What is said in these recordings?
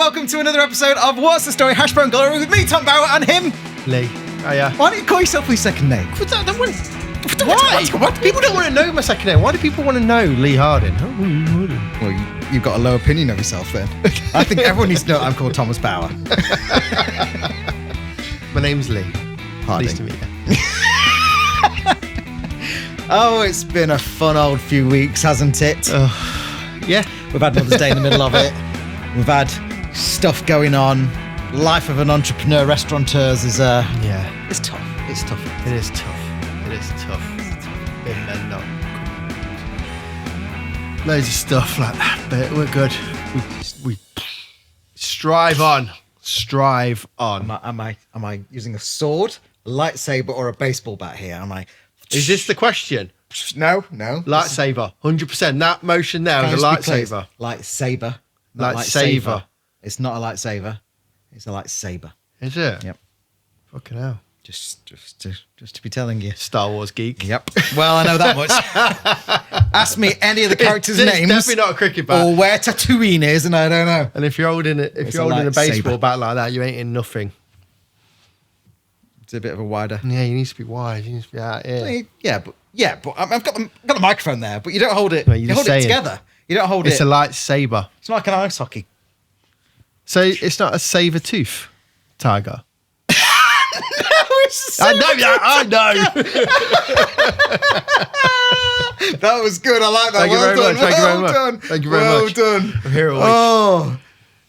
welcome to another episode of What's the Story? Hash Brown Glory with me, Tom Bauer, and him, Lee. Oh, yeah. Why don't you call yourself your second name? Why? People don't want to know my second name. Why do people want to know Lee Harding? Well, you've got a low opinion of yourself then. I think everyone needs to know I'm called Thomas Bauer. My name's Lee. Harding. Nice to meet you. Oh, it's been a fun old few weeks, hasn't it? Yeah. We've had Mother's Day in the middle of it. We've had stuff going on. Life of an entrepreneur, restaurateurs is Yeah. it's tough. It's tough. It is tough. It is tough. Been there, not. Loads of stuff like that, but we're good. We strive on. Strive on. Am I using a sword, a lightsaber, or a baseball bat here? Am I? Is this the question? No. Lightsaber. 100%. That motion there was a lightsaber. Lightsaber. Lightsaber. It's not a lightsaber. It's a lightsaber. Is it? Yep. Fucking hell. Just to be telling you. Star Wars geek. Yep. Well, I know that much. Ask me any of the characters' It's names. definitely not a cricket bat. Or where Tatooine is, and I don't know. And if you're holding a baseball bat like that, you ain't in nothing. It's a bit of a wider. Yeah, you need to be wide. You need to be out here. Yeah, but I've got the microphone there, but you don't hold it. No, you hold it together. You don't hold It's it. a lightsaber. It's not like an ice hockey. So it's not a saber tooth tiger. I know. That was good. I like that. Thank you very much. Thank you very much. Done. Thank you very well much. done. I'm here all week.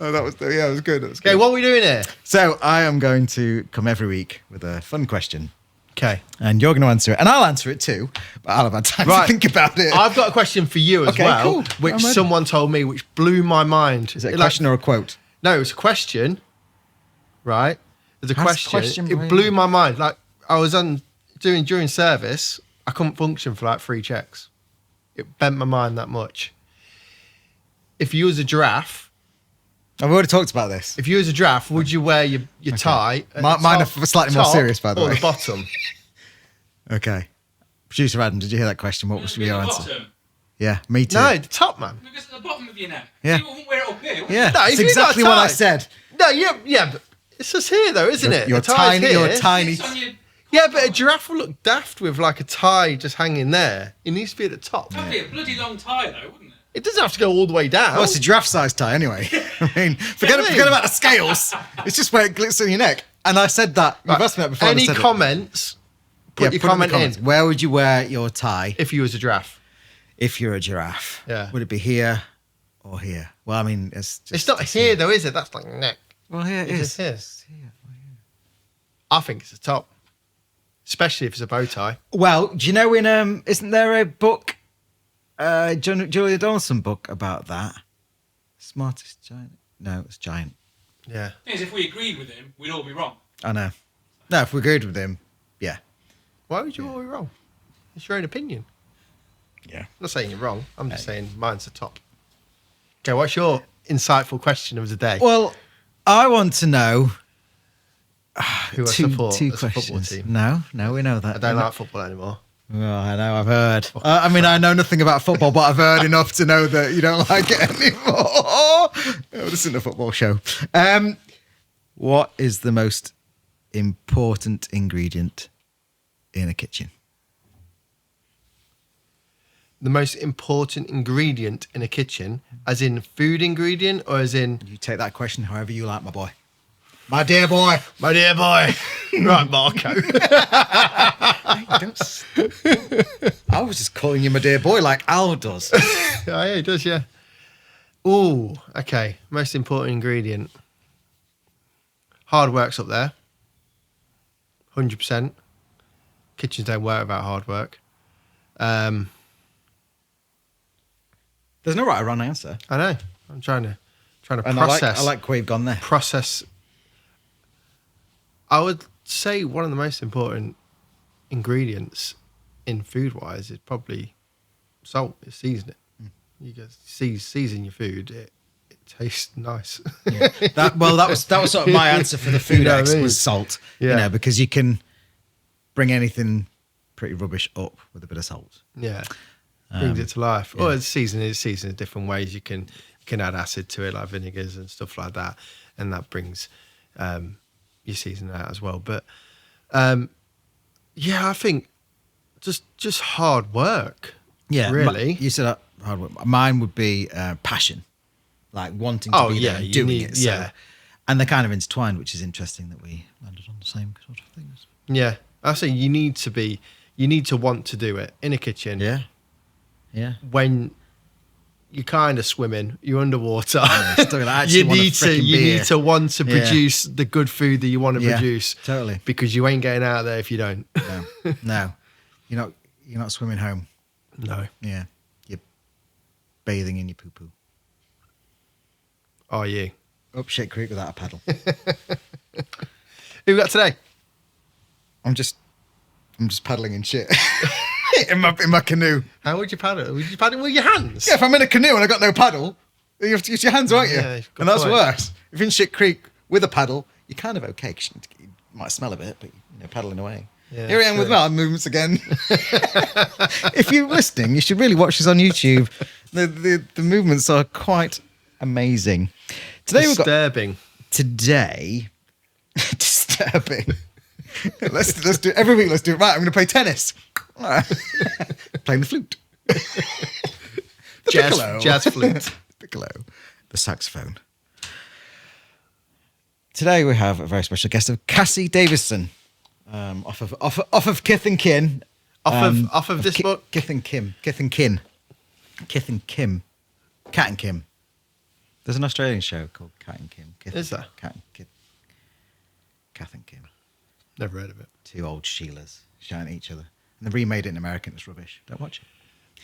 Oh, that was it was good. That was good. Okay, what are we doing here? So I am going to come every week with a fun question. Okay. And you're going to answer it. And I'll answer it too. But I'll have had time to think about it. I've got a question for you as Okay, well, cool. which I'm ready. someone told me, which blew my mind. Is it a question or a quote? No, it's a question, right? There's a How's the question. question It blew my mind. Like, I was during service, I couldn't function for like 3 checks. It bent my mind that much. If you was a giraffe, I've already talked about this. if you was a giraffe, would you wear your tie? At the Mine are top, slightly more serious, by the or way. the bottom? Okay. Producer Adam, did you hear that question? What was your answer? Bottom. Yeah, me too. No, the top, man. Because at the bottom of your neck. Yeah. You wouldn't wear it up here. would Yeah, you? No, that's if you've got exactly a what I tie. said. No, yeah, but it's just here though, isn't it? You're The tie's tiny. You're here. tiny. It's on your Yeah, but a giraffe will look daft with like a tie just hanging there. It needs to be at the top. That'd be a bloody long tie though, wouldn't it? It doesn't have to go all the way down. Well, it's a giraffe-sized tie anyway. I mean, forget about the scales. It's just where it glitters on your neck. And I said that. You've asked me that before. and I Any said it. comments? Put your it in the comment in. comments. Where would you wear your tie If you was a giraffe. if you're a giraffe? Yeah. Would it be here or here? Well, I mean, it's just... It's not here though, is it? That's like neck. Well, here it It's is. just here. I think it's the top. Especially if it's a bow tie. Well, do you know isn't there a book, Julia Donaldson book about that? Smartest giant? No, it's giant. Yeah. The thing is, if we agreed with him, we'd all be wrong. I know. No, if we agreed with him, yeah. Why would you all be wrong? It's your own opinion. Yeah. I'm not saying you're wrong. I'm just saying mine's the top. Okay, what's your insightful question of the day? Well, I want to know Who I two support as a football questions. team. No, we know that. I don't like football anymore. Oh, I know, I've heard. I mean, I know nothing about football, but I've heard enough to know that you don't like it anymore. Oh, this isn't a football show. What is the most important ingredient in a kitchen? The most important ingredient in a kitchen, as in food ingredient or as in... You take that question however you like, my boy. My dear boy. My dear boy. Right, Marco. I was just calling you my dear boy like Al does. Yeah, he does, yeah. Ooh, okay. Most important ingredient. Hard work's up there. 100%. Kitchens don't work without hard work. There's no right or wrong answer. I know. I'm trying to And process. I like where you've gone there. Process. I would say one of the most important ingredients in food wise is probably salt. It's seasoning. You guys season your food. It tastes nice. Yeah. That was sort of my answer for the food You know what X I mean? was salt. Yeah. You know, because you can bring anything pretty rubbish up with a bit of salt. Yeah. Brings it to life. yeah. Or it's seasoned in different ways. You can can add acid to it, like vinegars and stuff like that, and that brings your seasoning out as well. But I think just hard work. Yeah, really. You said hard work. Mine would be passion, like wanting to be there and doing it. So, yeah. And they're kind of intertwined, which is interesting that we landed on the same sort of things. Yeah, I say you need to want to do it in a kitchen. Yeah. When you're kind of swimming, you're underwater. you need to want to produce the good food that you want to produce. Totally. Because you ain't getting out there if you don't. No. You're not swimming home. No. Yeah. You're bathing in your poo poo. Are you? Up shit creek without a paddle. Who we got today? I'm just paddling in shit. in my canoe. How would you paddle? Would you paddle with your hands? Yeah, if I'm in a canoe and I got no paddle, you have to use your hands, won't you? Yeah, and that's point. worse. If you're in shit creek with a paddle, you're kind of okay. 'Cause you might smell a bit, but paddling away. Yeah, Here I am with my arm movements again. If you're listening, you should really watch this on YouTube. The movements are quite amazing. Disturbing. Disturbing. Let's do it every week. Let's do it right. I'm going to play tennis. Playing the flute. Jazz flute. Piccolo. The saxophone. Today we have a very special guest of Cassie Davison, off of Kith and Kin. Off of this book. Kith and Kim. Cat and Kim. There's an Australian show called Cat and Kim. Is there? Kath and Kim. Never heard of it. Two old Sheilas shouting at each other. And they remade it in American. It's rubbish. Don't watch it.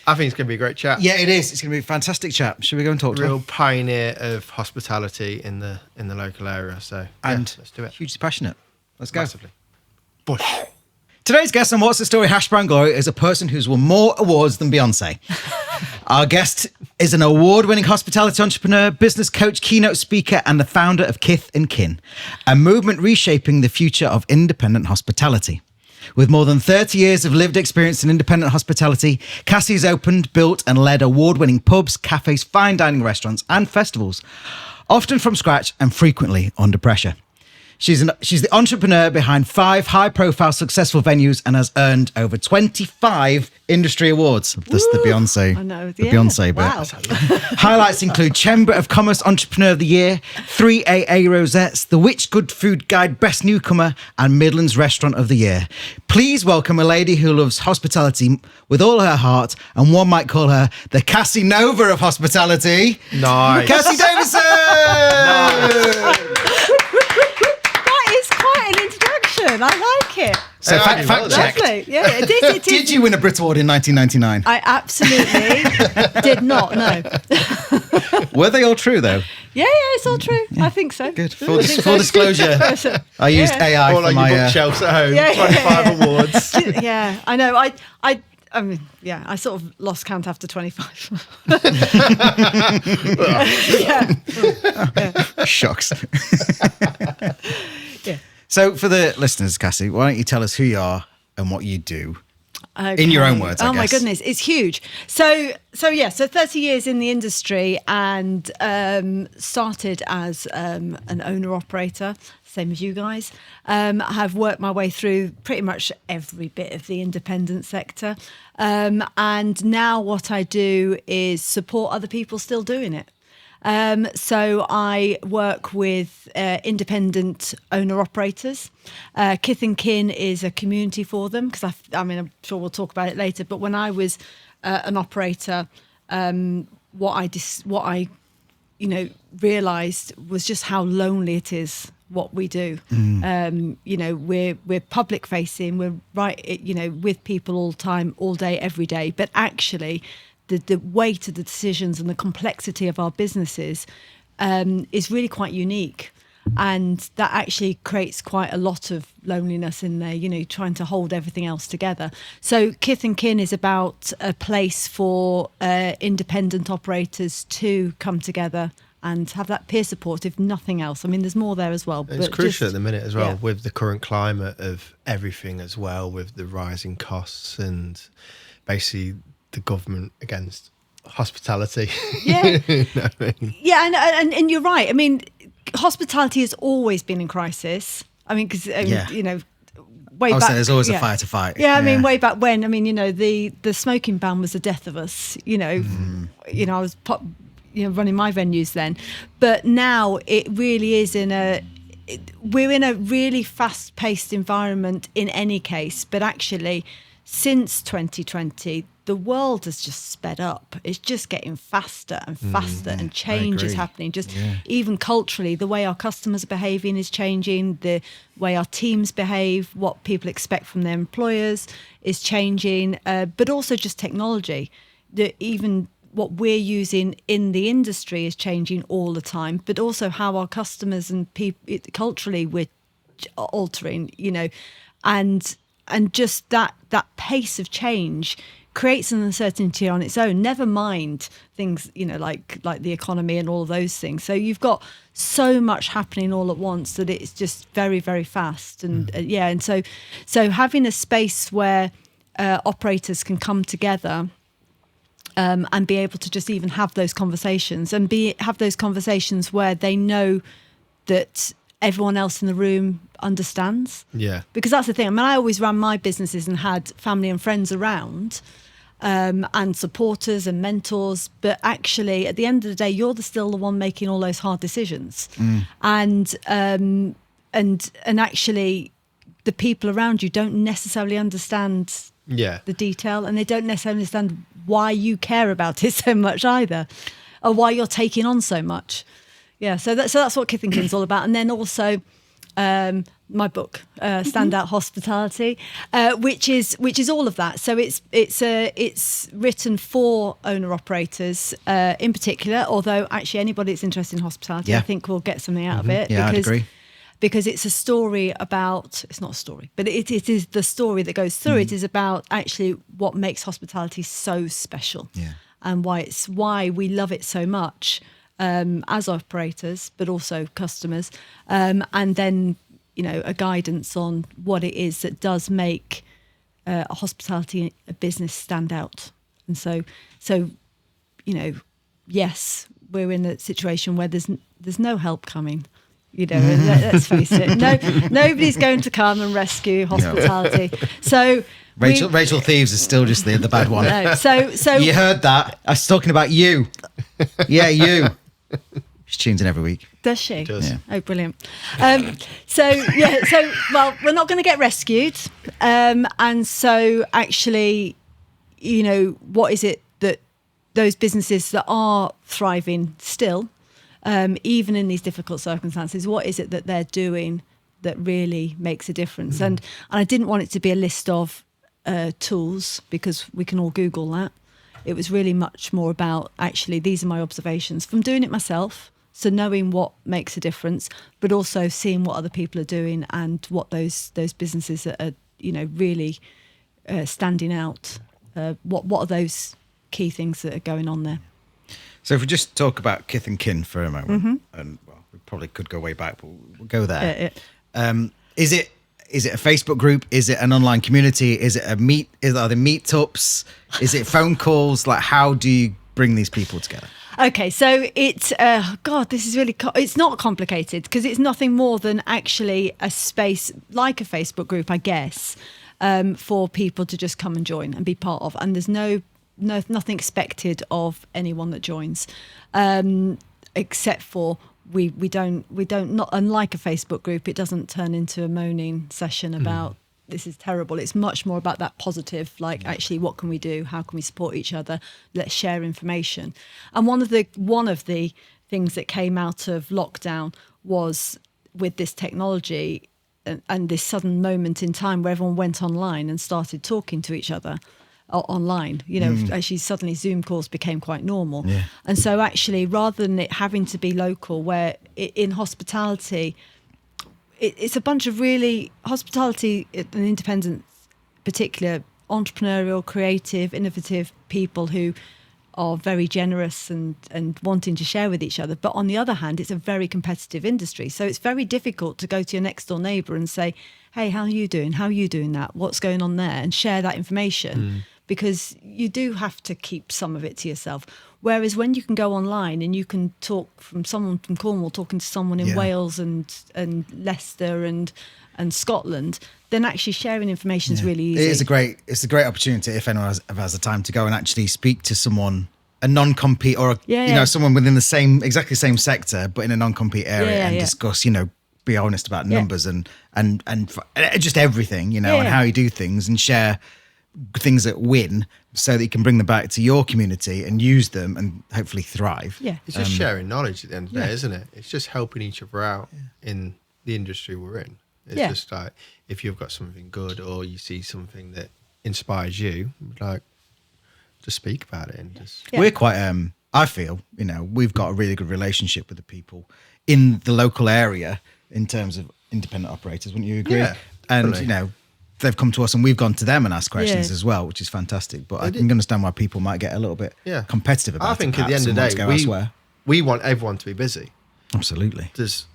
I think it's going to be a great chat. Yeah, it is. It's going to be a fantastic chat. Should we go and talk to Real her? pioneer of hospitality in the local area. So let's do it. Hugely passionate. Let's go. Massively. Bush. Today's guest on What's the Story Hashbrown Glory is a person who's won more awards than Beyonce. Our guest is an award-winning hospitality entrepreneur, business coach, keynote speaker, and the founder of Kith and Kin, a movement reshaping the future of independent hospitality. With more than 30 years of lived experience in independent hospitality, Cassie has opened, built, and led award-winning pubs, cafes, fine dining restaurants, and festivals, often from scratch and frequently under pressure. She's the entrepreneur behind 5 high-profile successful venues and has earned over 25 industry awards. That's the Beyonce. I know, the Beyonce bit. Wow. Highlights include Chamber of Commerce Entrepreneur of the Year, 3 AA Rosettes, the Which Good Food Guide Best Newcomer, and Midlands Restaurant of the Year. Please welcome a lady who loves hospitality with all her heart, and one might call her the Cassie Nova of hospitality. Nice. Cassie Davison! That is quite an introduction. I like it. So fact checked. Lovely. Yeah, it is. It is. Did you win a Brit Award in 1999? I absolutely did not know. Were they all true though? Yeah, it's all true. I think so. Good. Full disclosure. I used AI All for on my... your bookshelves at home. Yeah, 25 awards. Yeah, I know. I mean, yeah, I sort of lost count after 25. yeah. Shocks. Yeah. So for the listeners, Cassie, why don't you tell us who you are and what you do? Okay. In your own words, I Oh my guess. goodness, it's huge. So 30 years in the industry and started as an owner operator, same as you guys. I've worked my way through pretty much every bit of the independent sector. And now what I do is support other people still doing it. So I work with independent owner-operators. Kith and Kin is a community for them because I'm sure we'll talk about it later. But when I was an operator, what I realised was just how lonely it is what we do. We're public facing. We're right, with people all the time, all day, every day. But actually, the weight of the decisions and the complexity of our businesses is really quite unique. And that actually creates quite a lot of loneliness in there, trying to hold everything else together. So Kith and Kin is about a place for independent operators to come together and have that peer support, if nothing else. I mean, there's more there as well. It's crucial at the minute as well, yeah. with the current climate of everything as well, with the rising costs and basically the government against hospitality. Yeah. You know what I mean? Yeah, and you're right. I mean, hospitality has always been in crisis. I mean, because Yeah. you know, way I would back, say there's always yeah. a fire to fight. Yeah, I mean, way back when. I mean, you know, the smoking ban was the death of us. You know, I was running my venues then, but now it really is we're in a really fast-paced environment in any case. But actually, since 2020, the world has just sped up. It's just getting faster and faster, and change is agree. happening. Just even culturally, the way our customers are behaving is changing. The way our teams behave, what people expect from their employers is changing. But also just technology. Even what we're using in the industry is changing all the time. But also how our customers and people culturally we're altering. You know, and just that pace of change creates an uncertainty on its own, never mind things, you know, like the economy and all of those things. So you've got so much happening all at once that it's just very, very fast. And and so having a space where operators can come together and be able to just even have those conversations and have those conversations where they know that everyone else in the room understands. Yeah. Because that's the thing. I mean, I always ran my businesses and had family and friends around and supporters and mentors. But actually, at the end of the day, you're still the one making all those hard decisions. And actually, the people around you don't necessarily understand the detail, and they don't necessarily understand why you care about it so much either, or why you're taking on so much. Yeah, so that's what Kith and Kiln's all about. And then also my book, Standout Hospitality, which is all of that. So it's written for owner operators in particular. Although actually anybody that's interested in hospitality, I think will get something out of it. Yeah, I'd agree. Because it's a story about, it's not a story, but it is the story that goes through. It is about actually what makes hospitality so special, and why we love it so much. As operators, but also customers, and then a guidance on what it is that does make a hospitality a business stand out. And so yes, we're in a situation where there's no help coming. Let's face it. Nobody's going to come and rescue hospitality. No. So Rachel Thieves is still just the bad one. No. So you heard that? I was talking about you. Yeah, you. She tunes in every week. Does she? She does. Yeah. Oh, brilliant. So we're not going to get rescued. And so actually, what is it that those businesses that are thriving still, even in these difficult circumstances, what is it that they're doing that really makes a difference? And I didn't want it to be a list of tools, because we can all Google that. It was really much more about, actually, these are my observations from doing it myself. So knowing what makes a difference, but also seeing what other people are doing and what those businesses are really standing out. What are those key things that are going on there? So if we just talk about Kith and Kiln for a moment, and we probably could go way back, but we'll go there. Is it a Facebook group? Is it an online community? Is it are there meetups? Is it phone calls? Like, how do you bring these people together? Okay, so it's this is really it's not complicated, because it's nothing more than actually a space like a Facebook group, I guess, for people to just come and join and be part of. And there's nothing expected of anyone that joins, except for we don't not unlike a Facebook group, it doesn't turn into a moaning session about this is terrible. It's much more about that positive, like, actually, what can we do? How can we support each other? Let's share information. And one of the things that came out of lockdown was, with this technology and this sudden moment in time where everyone went online and started talking to each other online, actually suddenly Zoom calls became quite normal. Yeah. And so actually, rather than it having to be local, where in hospitality, it's a bunch of really hospitality and independent, particular entrepreneurial, creative, innovative people who are very generous and wanting to share with each other. But on the other hand, it's a very competitive industry. So it's very difficult to go to your next door neighbour and say, hey, how are you doing? How are you doing that? What's going on there? And share that information. because you do have to keep some of it to yourself. Whereas when you can go online and you can talk from someone from Cornwall talking to someone in Wales and Leicester and Scotland, then actually sharing information is really easy. It's a great opportunity if anyone has the time to go and actually speak to someone, a non-compete or someone within the exactly same sector, but in a non-compete area and discuss, be honest about numbers and just everything, and how you do things and share things that win so that you can bring them back to your community and use them and hopefully thrive. Yeah. It's just sharing knowledge at the end of the day, isn't it? It's just helping each other out in the industry we're in. It's just like, if you've got something good or you see something that inspires you, like, just speak about it and just... We're quite, I feel, we've got a really good relationship with the people in the local area in terms of independent operators, wouldn't you agree? Yeah, and, definitely. they've come to us and we've gone to them and asked questions as well, which is fantastic. But I can understand why people might get a little bit competitive about it. I think at the end of the day, we want everyone to be busy. Absolutely. There's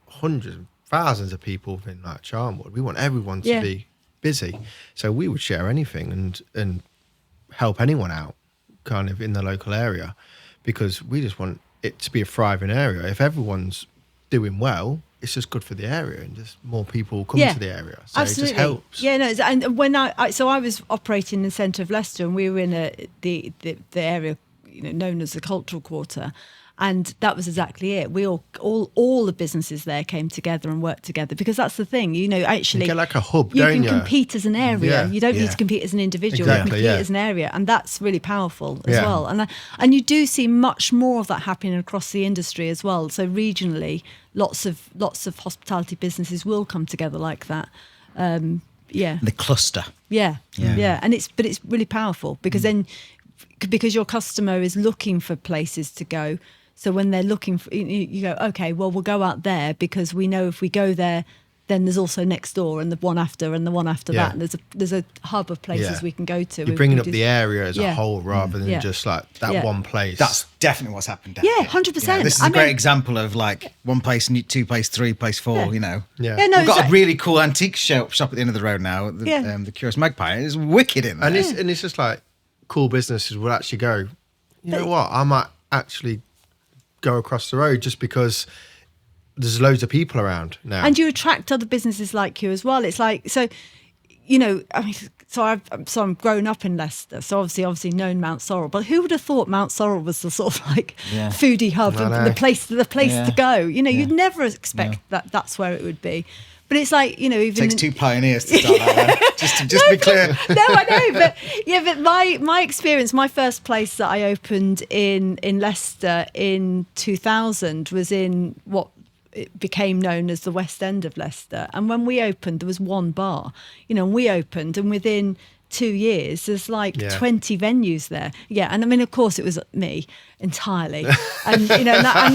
hundreds, thousands of people in like Charnwood. We want everyone to be busy. So we would share anything and help anyone out kind of in the local area, because we just want it to be a thriving area. If everyone's doing well, it's just good for the area and just more people come to the area. So absolutely. It just helps. Yeah, no, and when I was operating in the centre of Leicester and we were in the area known as the cultural quarter, and that was exactly it. We all the businesses there came together and worked together, because that's the thing, actually you get like a hub, you don't can you? compete as an area. Yeah. You don't need to compete as an individual. Exactly, you compete as an area, and that's really powerful as well. And you do see much more of that happening across the industry as well. So regionally, lots of hospitality businesses will come together like that. The cluster. Yeah. And it's really powerful, because then your customer is looking for places to go. So when they're looking for, you go, okay, well, we'll go out there because we know if we go there, then there's also next door and the one after and the one after that. And there's a hub of places we can go to. You're bringing up the area as a whole rather than just like that one place. That's definitely what's happened down Yeah, here. 100%. This is a great example of like one place, two place, three place, four, Yeah. We've got a really cool antique shop at the end of the road now, the Curious Magpie. It's wicked in there. And it's just like cool businesses will actually go, you know what, I might actually go across the road just because there's loads of people around now. And you attract other businesses like you as well. It's like, so, I'm grown up in Leicester, so obviously known Mount Sorrel, but who would have thought Mount Sorrel was the sort of like foodie hub and the place to go? You'd never expect that's where it would be. But it's like, even... It takes two pioneers to start that. Just to be clear. No, I know. But my experience, my first place that I opened in Leicester in 2000 was in what it became known as the West End of Leicester. And when we opened, there was one bar. And we opened, and within 2 years, there's like 20 venues there. Yeah, and I mean, of course, it was me entirely. And and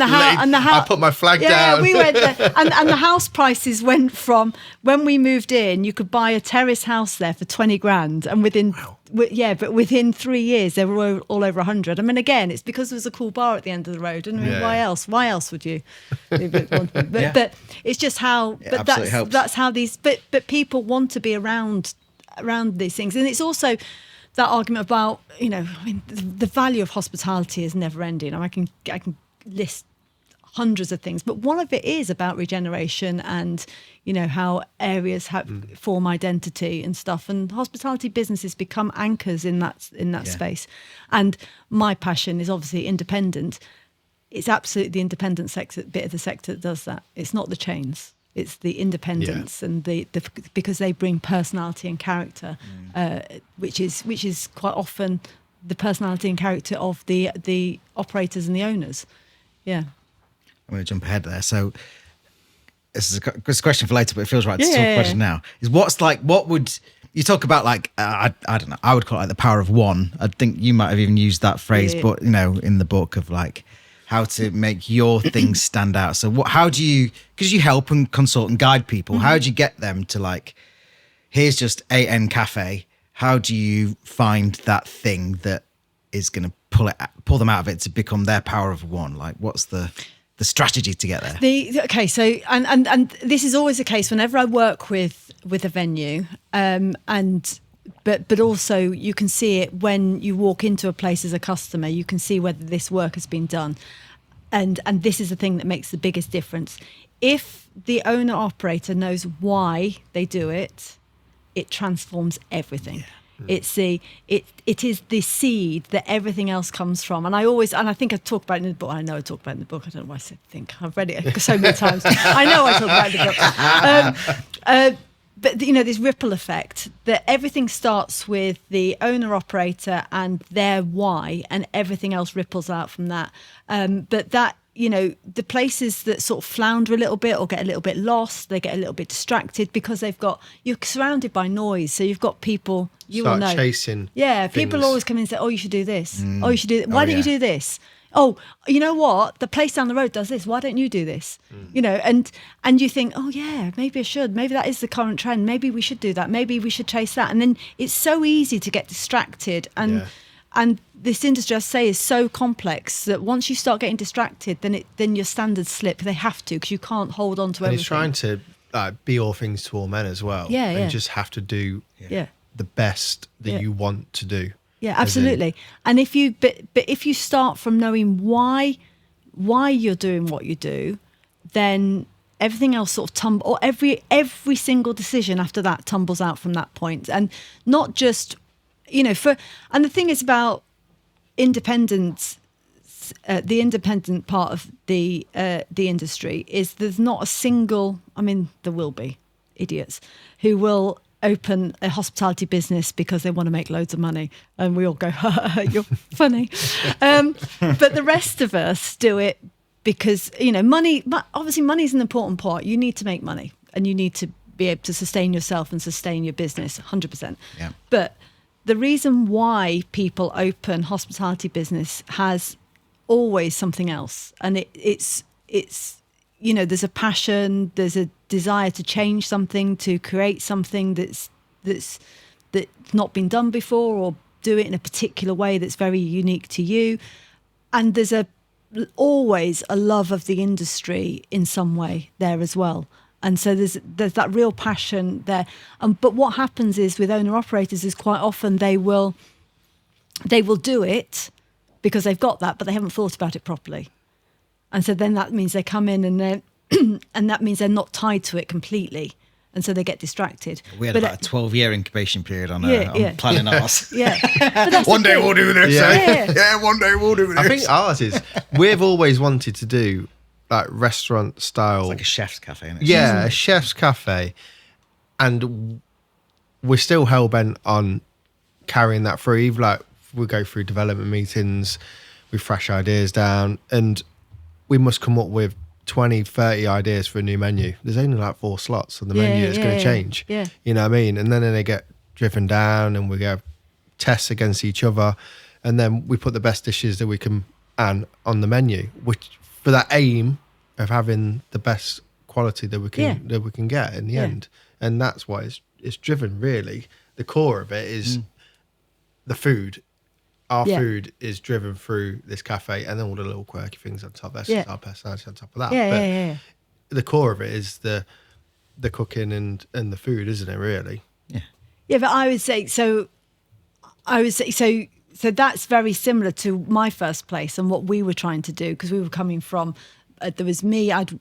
the house. I put my flag down. Yeah, we went there, and the house prices went from when we moved in, you could buy a terrace house there for 20 grand, and but within 3 years they were all over 100. I mean, again, it's because there was a cool bar at the end of the road. And I mean, why else? Why else would you? But it's just how. But that's how these. But people want to be around these things, and it's also that argument about the value of hospitality is never ending. I can list hundreds of things, but one of it is about regeneration and how areas form identity and stuff, and hospitality businesses become anchors in that space. And my passion is obviously independent. It's absolutely the independent bit of the sector that does that. It's not the chains. It's the independence and the because they bring personality and character, which is quite often the personality and character of the operators and the owners. Yeah. I'm going to jump ahead there. So this is a question for later, but it feels right to talk a question now. What would you talk about? Like I don't know. I would call it like the power of one. I think you might have even used that phrase, but in the book of like how to make your things stand out. So how do you, because you help and consult and guide people, how do you get them to like, here's just AN Cafe. How do you find that thing that is going to pull them out of it to become their power of one? Like what's the strategy to get there? So and this is always the case whenever I work with a venue, and but also you can see it when you walk into a place as a customer. You can see whether this work has been done, and this is the thing that makes the biggest difference. If the owner operator knows why they do it, it transforms everything. It is the seed that everything else comes from. And I think I talk about it in the book. I know I talk about it in the book. I don't know why I said think. I've read it so many times. I know I talk about it in the book. But this ripple effect, that everything starts with the owner operator and their why, and everything else ripples out from that. But that, the places that sort of flounder a little bit or get a little bit lost, they get a little bit distracted because you're surrounded by noise. So you've got people, will know. Chasing. Yeah, people things. always come in and say, oh, you should do this. Oh, you should do that. Why don't you do this? Oh, you know what? The place down the road does this. Why don't you do this? And you think, oh yeah, maybe I should. Maybe that is the current trend. Maybe we should do that. Maybe we should chase that. And then it's so easy to get distracted. And this industry, I say, is so complex that once you start getting distracted, then your standards slip. They have to, because you can't hold on to everything. He's trying to be all things to all men as well. Yeah, and yeah. just have to do Yeah. the best that you want to do. Yeah, absolutely. And if you start from knowing why you're doing what you do, then everything else sort of or every single decision after that tumbles out from that point. And not just, and the thing is about independence, the independent part of the industry is there's not a single, there will be idiots who will open a hospitality business because they want to make loads of money, and we all go, you're funny. But the rest of us do it because money. Obviously, money is an important part. You need to make money, and you need to be able to sustain yourself and sustain your business 100%. Yeah. But the reason why people open hospitality business has always something else, and it's there's a passion, there's a desire to change something, to create something that's not been done before, or do it in a particular way that's very unique to you. And there's always a love of the industry in some way there as well. And so there's that real passion there. But what happens is with owner operators is quite often they will do it because they've got that, but they haven't thought about it properly. And so then that means they come in and and that means they're not tied to it completely. And so they get distracted. We had about a 12-year incubation period on planning ours. Yeah. But that's One the day thing. we'll do this. Yeah. One day we'll do this. I think ours is, we've always wanted to do like restaurant style. It's like a chef's cafe, isn't it? Yeah, a chef's cafe. And we're still hell-bent on carrying that through. Like, we go through development meetings, we thrash ideas down, and we must come up with 20, 30 ideas for a new menu. There's only like 4 slots on the menu that's going to change. Yeah. You know what I mean? And then they get driven down, and we go tests against each other, and then we put the best dishes that we can on the menu, which for that aim of having the best quality that we can get in the end. And that's why it's driven, really. The core of it is the food. Our food is driven through this cafe, and then all the little quirky things on top. That's our personality on top of that. Yeah. The core of it is the cooking and the food, isn't it? Really. Yeah, but I would say so. So that's very similar to my first place and what we were trying to do, because we were coming from. There was me. I'd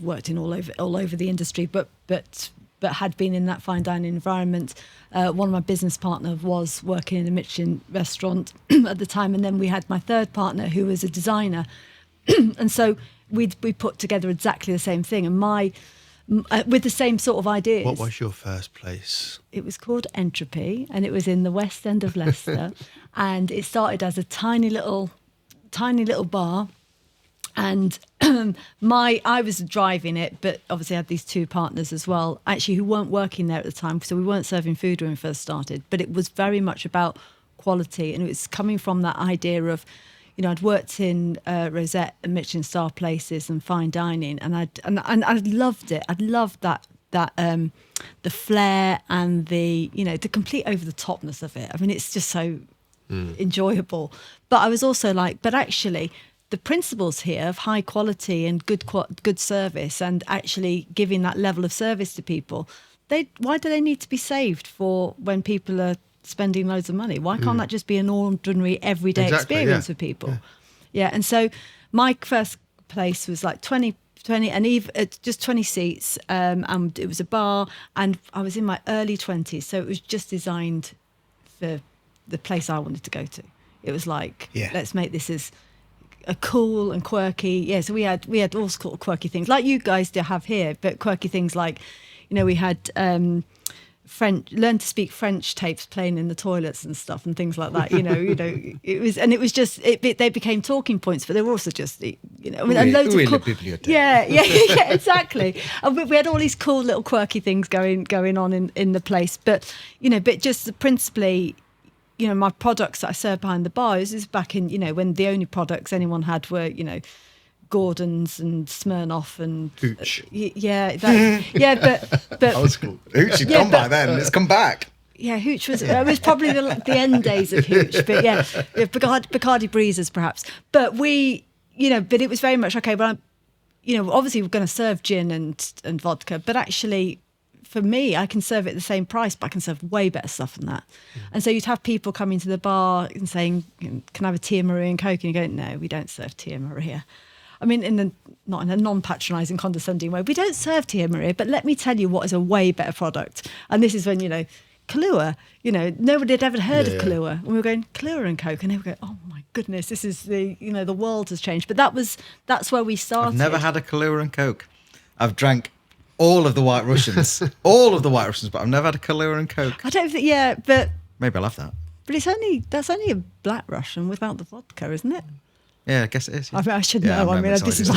worked in all over the industry, but had been in that fine dining environment. One of my business partners was working in a Michelin restaurant at the time, and then we had my third partner who was a designer, and so we put together exactly the same thing, and with the same sort of ideas. What was your first place? It was called Entropy, and it was in the West End of Leicester, and it started as a tiny little bar. And I was driving it, but obviously I had these 2 partners as well, actually, who weren't working there at the time. So we weren't serving food when we first started, but it was very much about quality. And it was coming from that idea of, I'd worked in Rosette and Michelin star places and fine dining, and I loved it. I loved that the flair and the complete over the topness of it. I mean, it's just so enjoyable. But I was also like, but actually, the principles here of high quality and good service, and actually giving that level of service to people, why do they need to be saved for when people are spending loads of money? Why can't that just be an ordinary everyday Exactly, experience yeah. for people? Yeah. And so my first place was like 20 and even just 20 seats, and it was a bar, and I was in my early 20s, so it was just designed for the place I wanted to go to. It was like, let's make this as a cool and quirky. Yeah, so we had all sorts of quirky things like you guys do have here, but quirky things like, we had French, learn to speak French tapes playing in the toilets and stuff and things like that. It was just they became talking points, but they were also just and loads of cool, yeah, exactly. And we had all these cool little quirky things going on in the place, but just principally, my products that I served behind the bar is back in when the only products anyone had were Gordon's and Smirnoff and Hooch. but that was cool. Hooch had gone by then. It's come back. Yeah, Hooch was probably the end days of Hooch, but Bacardi Breezers perhaps. But we, but it was very much okay. But obviously we're going to serve gin and vodka, but actually, for me, I can serve it at the same price, but I can serve way better stuff than that. And so you'd have people coming to the bar and saying, "Can I have a Tia Marie and Coke?" And you go, "No, we don't serve Tia Marie here." I mean, not in a non-patronising, condescending way. We don't serve Tia Marie, but let me tell you what is a way better product. And this is when, Kahlua, nobody had ever heard of Kahlua. And we were going, Kahlua and Coke. And they would go, oh my goodness, this is the world has changed. But that's where we started. I've never had a Kahlua and Coke. I've drank all of the White Russians. But I've never had a Kahlua and Coke. I don't think, but... Maybe I'll have that. But that's only a Black Russian without the vodka, isn't it? Yeah, I guess it is. Yeah. I mean, I should Yeah, know. this is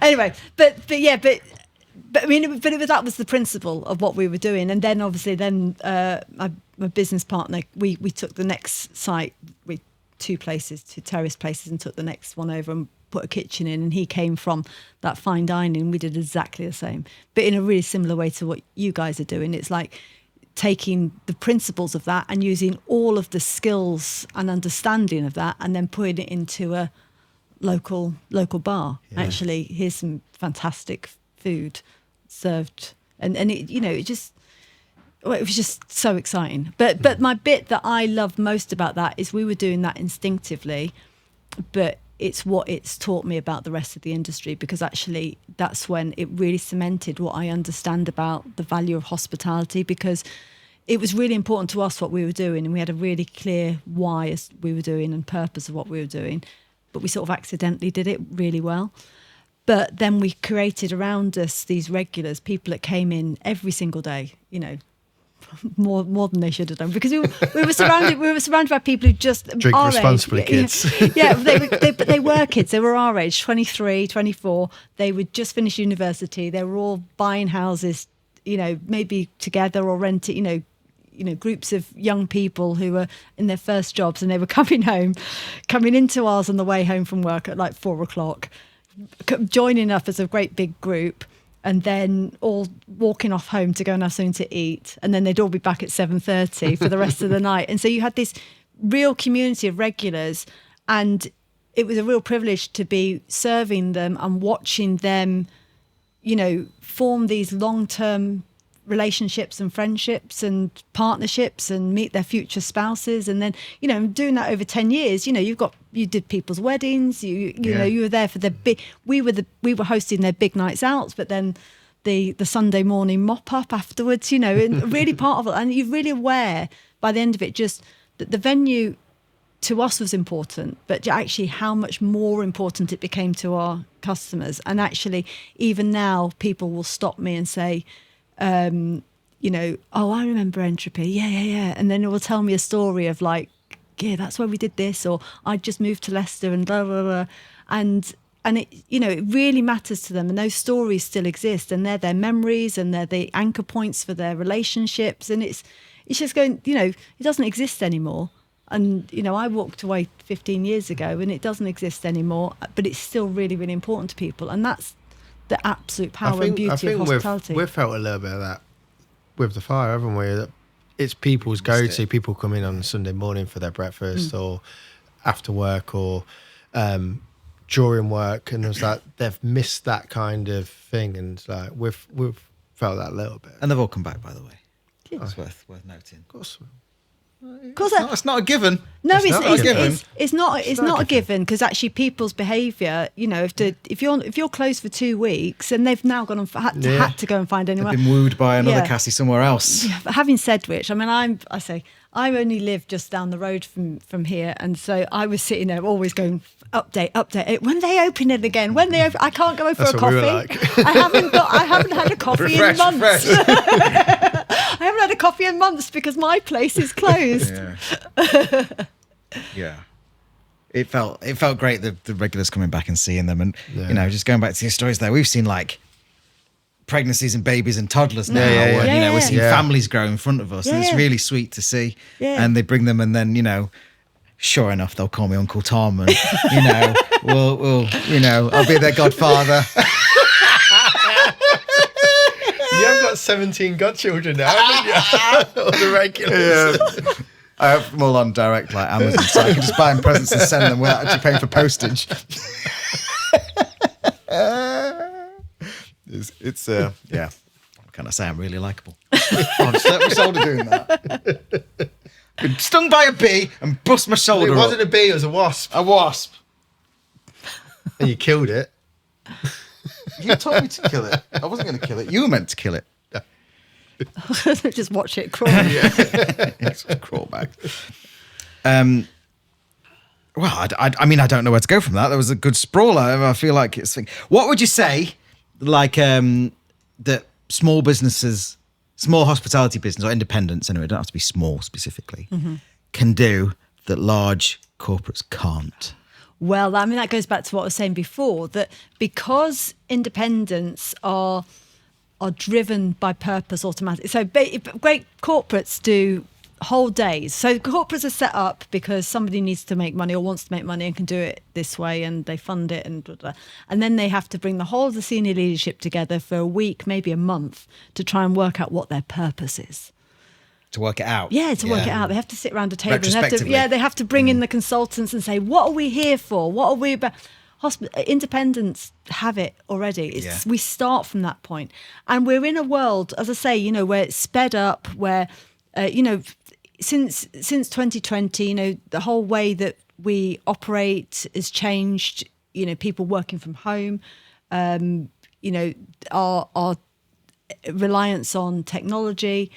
anyway. But that was the principle of what we were doing. And then obviously, my business partner, we took the next site with two terrace places, and took the next one over and put a kitchen in. And he came from that fine dining. We did exactly the same, but in a really similar way to what you guys are doing. It's like taking the principles of that and using all of the skills and understanding of that, and then putting it into a local bar. Yeah. Actually, here's some fantastic food served, and it it was just so exciting. But my bit that I love most about that is we were doing that instinctively, but it's what it's taught me about the rest of the industry, because actually that's when it really cemented what I understand about the value of hospitality, because it was really important to us what we were doing, and we had a really clear why as we were doing and purpose of what we were doing, but we sort of accidentally did it really well. But then we created around us these regulars, people that came in every single day, more than they should have done, because we were surrounded by people who just drink our responsibly, age. kids. Yeah, they were kids. They were our age, 23, 24. They would just finish university. They were all buying houses, maybe together or renting, groups of young people who were in their first jobs, and they were coming into ours on the way home from work at like 4:00, joining up as a great big group, and then all walking off home to go and have something to eat, and then they'd all be back at 7:30 for the rest of the night. And so you had this real community of regulars, and it was a real privilege to be serving them and watching them, form these long-term relationships and friendships and partnerships and meet their future spouses. And then, doing that over 10 years, you did people's weddings, you were there for we were hosting their big nights out, but then the Sunday morning mop up afterwards, and really part of it. And you're really aware by the end of it, just that the venue to us was important, but actually how much more important it became to our customers. And actually, even now, people will stop me and say, oh, I remember Entropy. Yeah. And then it will tell me a story of like, yeah, that's where we did this, or I just moved to Leicester and blah, blah, blah. And it, it really matters to them. And those stories still exist, and they're their memories, and they're the anchor points for their relationships. And it's just going, it doesn't exist anymore. And, I walked away 15 years ago and it doesn't exist anymore, but it's still really, really important to people. And that's the absolute power and beauty of hospitality. We've felt a little bit of that with the fire, haven't we? That it's people's go-to. People come in on a Sunday morning for their breakfast or after work or during work, and it's like they've missed that kind of thing. And it's like we've felt that a little bit. And they've all come back, by the way. Yeah. It's worth noting. Of course. It's not a given. No, It's not a given. it's not a given because actually people's behaviour, if you're closed for 2 weeks and they've now gone and had to go and find They've anyone. been wooed by another Yeah. Cassie somewhere else. Yeah, but having said which, I mean, I only live just down the road from here, and so I was sitting there always going, update. When they open it again? When they open, I can't go in for That's a what we coffee. were like. I haven't had a coffee in months. I haven't had a coffee in months because my place is closed. Yeah. Yeah. It felt great the regulars coming back and seeing them, and just going back to your stories there. We've seen like pregnancies and babies and toddlers now, and we're seeing families grow in front of us, and it's really sweet to see. Yeah. And they bring them, and then sure enough, they'll call me Uncle Tom, and we'll I'll be their godfather. You have got 17 godchildren now, haven't you? All the regulars. Yeah. I have them all on direct like Amazon, so I can just buy them presents and send them without actually paying for postage. It's yeah. What can I say? I'm really likable. I'm just my shoulder doing that. Been stung by a bee and bust my shoulder. It wasn't up. a bee, it was a wasp. A wasp. And you killed it. You told me to kill it. I wasn't going to kill it. You were meant to kill it. Just watch it crawl. Just crawl back. Well, I mean, I don't know where to go from that. There was a good sprawler. I feel like it's. What would you say, like, that small businesses, small hospitality business or independents, anyway, don't have to be small specifically, can do that large corporates can't? Well, I mean, that goes back to what I was saying before, that because independents are driven by purpose automatically. So great corporates do whole days. So corporates are set up because somebody needs to make money or wants to make money and can do it this way, and they fund it and blah, blah. And then they have to bring the whole of the senior leadership together for a week, maybe a month, to try and work out what their purpose is. To work it out. Yeah, to work it out. They have to sit around a table. Retrospectively. They have to bring in the consultants and say, what are we here for? What are we about? Independents have it already. We start from that point. And we're in a world, as I say, where it's sped up, where, since 2020, the whole way that we operate has changed. People working from home, our reliance on technology.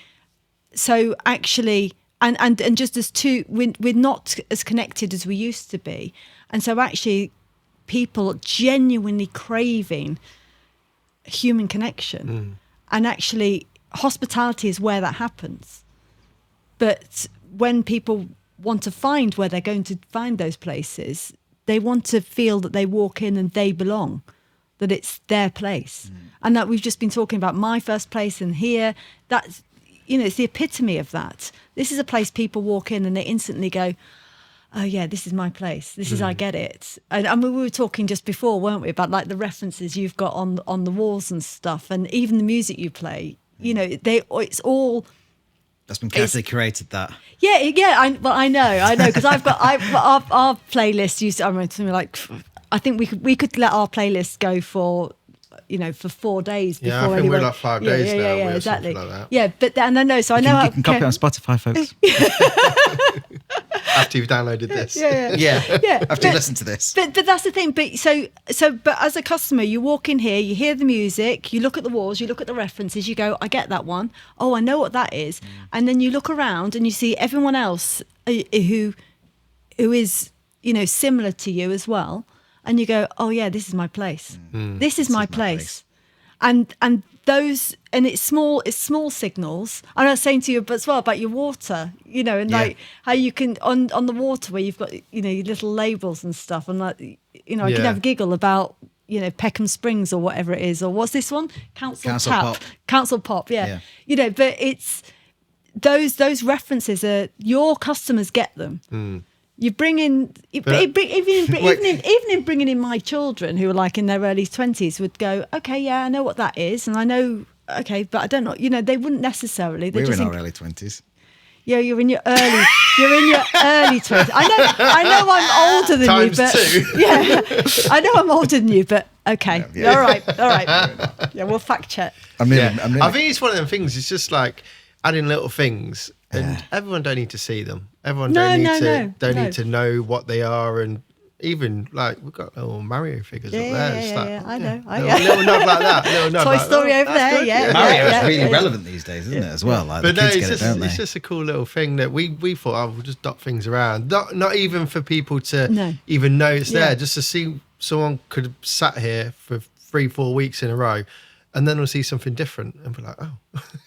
So actually, and just as we're not as connected as we used to be. And so actually people genuinely craving human connection. And actually hospitality is where that happens. But when people want to find where they're going to find those places, they want to feel that they walk in and they belong, that it's their place. And that we've just been talking about my first place and here, that's, it's the epitome of that. This is a place people walk in and they instantly go, oh yeah, this is my place. This is, I get it. And I mean, we were talking just before, weren't we, about like the references you've got on the walls and stuff, and even the music you play. It's all. That's been carefully curated. That. Yeah. I know, because our playlist used to. I mean, something like, I think we could let our playlist go for. For 4 days before I think anyone. we're like 5 days now. Yeah, or exactly. something like that. Yeah, but and I know, so I know You can copy it on Spotify, folks. After you've downloaded this. Yeah. After you listen to this. But that's the thing. But but as a customer, you walk in here, you hear the music, you look at the walls, you look at the references, you go, I get that one. Oh, I know what that is. And then you look around and you see everyone else who is similar to you as well. And you go, oh yeah, this is my place. This is my place. And those, and it's small signals. And I was saying to you as well about your water, like how you can on the water where you've got your little labels and stuff, and like I can have a giggle about Peckham Springs or whatever it is, or what's this one? Council Pop, yeah. But it's those references are, your customers get them. You bring in, even in bringing in my children who are like in their early 20s would go, okay, yeah, I know what that is, and I know, okay, but I don't know, they wouldn't necessarily. We're in our early 20s. Yeah, you're in your early 20s. I know I'm older than Times you, but two. yeah, I know I'm older than you, but okay, Yeah. all right. Yeah, we'll fact check. I'm Yeah. nearly, I think it's one of them things. It's just like adding little things, and everyone don't need to see them. Everyone don't need to know what they are, and even like we've got little Mario figures up there. It's like, I know. Little nub like that. Little nub Toy like, Story over that's there, good, yeah. Mario's really relevant these days, isn't it? As well, like But the no, kids it's get just it, don't they? it's just a cool little thing that we thought, oh, we'll just dot things around. Not even for people to even know it's there, just to see someone could have sat here for 3-4 weeks in a row, and then we'll see something different and be like, oh,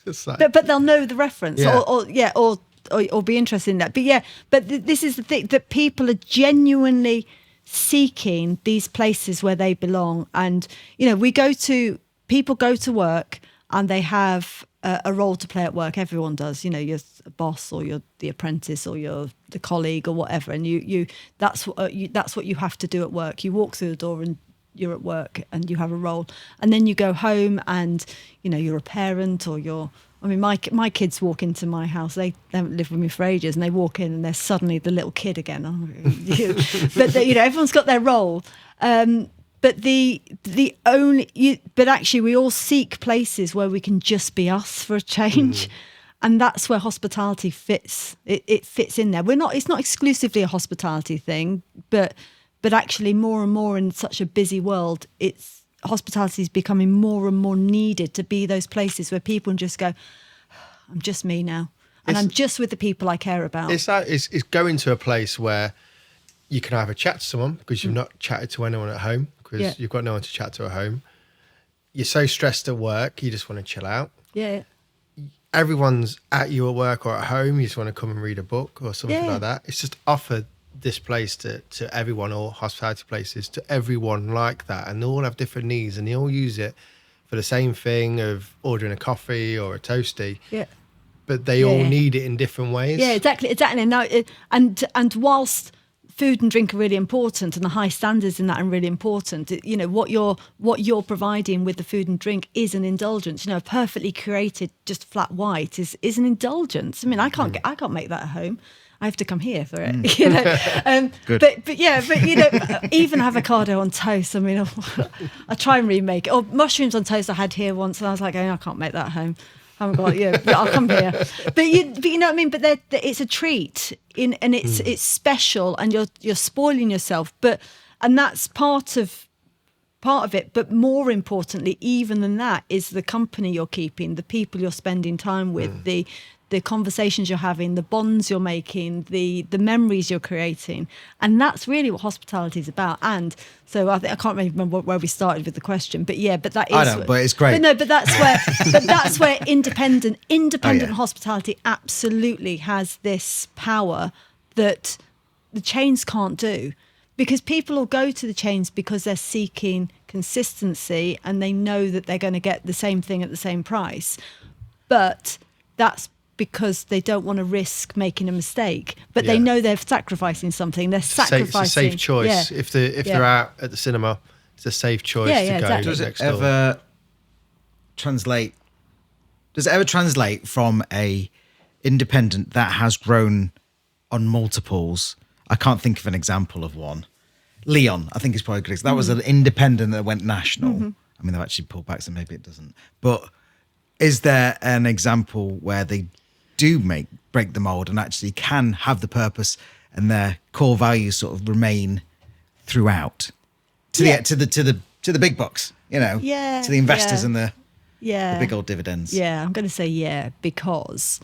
it's like, But they'll know the reference, or be interested in that. But this is the thing, that people are genuinely seeking these places where they belong. And people go to work and they have a role to play at work. Everyone does. You're a boss, or you're the apprentice, or you're the colleague, or whatever. And that's what you have to do at work. You walk through the door and you're at work and you have a role, and then you go home and you're a parent, or my kids walk into my house. They haven't lived with me for ages, and they walk in and they're suddenly the little kid again. But everyone's got their role. But but actually we all seek places where we can just be us for a change. And that's where hospitality fits. It fits in there. It's not exclusively a hospitality thing, but actually more and more in such a busy world, hospitality is becoming more and more needed to be those places where people can just go, I'm just me now. And I'm just with the people I care about. It's going to a place where you can have a chat to someone because you've not chatted to anyone at home, because you've got no one to chat to at home. You're so stressed at work, you just want to chill out. Yeah. Everyone's at you at work or at home, you just want to come and read a book or something like that. It's just offered this place to everyone, or hospitality places to everyone like that, and they all have different needs, and they all use it for the same thing of ordering a coffee or a toasty. Yeah. But they all need it in different ways. Yeah, exactly. Now, and whilst food and drink are really important, and the high standards in that are really important, what you're providing with the food and drink is an indulgence. A perfectly curated, just flat white is an indulgence. I mean, I can't make that at home. I have to come here for it, Good. But even avocado on toast. I mean, I try and remake it. Or mushrooms on toast I had here once, and I was like, I can't make that at home. I haven't got I'll come here. But you know what I mean. But it's a treat, and it's special, and you're spoiling yourself. And that's part of it. But more importantly, even than that, is the company you're keeping, the people you're spending time with, the conversations you're having, the bonds you're making, the memories you're creating. And that's really what hospitality is about. And so I can't really remember where we started with the question, but that is... I know, but it's great. But that's where independent hospitality absolutely has this power that the chains can't do. Because people will go to the chains because they're seeking consistency, and they know that they're going to get the same thing at the same price. But that's because they don't want to risk making a mistake, but they know they're sacrificing something. They're sacrificing. It's a safe choice. Yeah. If they're out at the cinema, it's a safe choice to go exactly. Does next it door. ever translate from a independent that has grown on multiples? I can't think of an example of one. Leon, I think is probably good. That was an independent that went national. I mean, they've actually pulled back, so maybe it doesn't. But is there an example where they do break the mold and actually can have the purpose and their core values sort of remain throughout to the big bucks, to the investors and the big old dividends? Yeah, I'm going to say because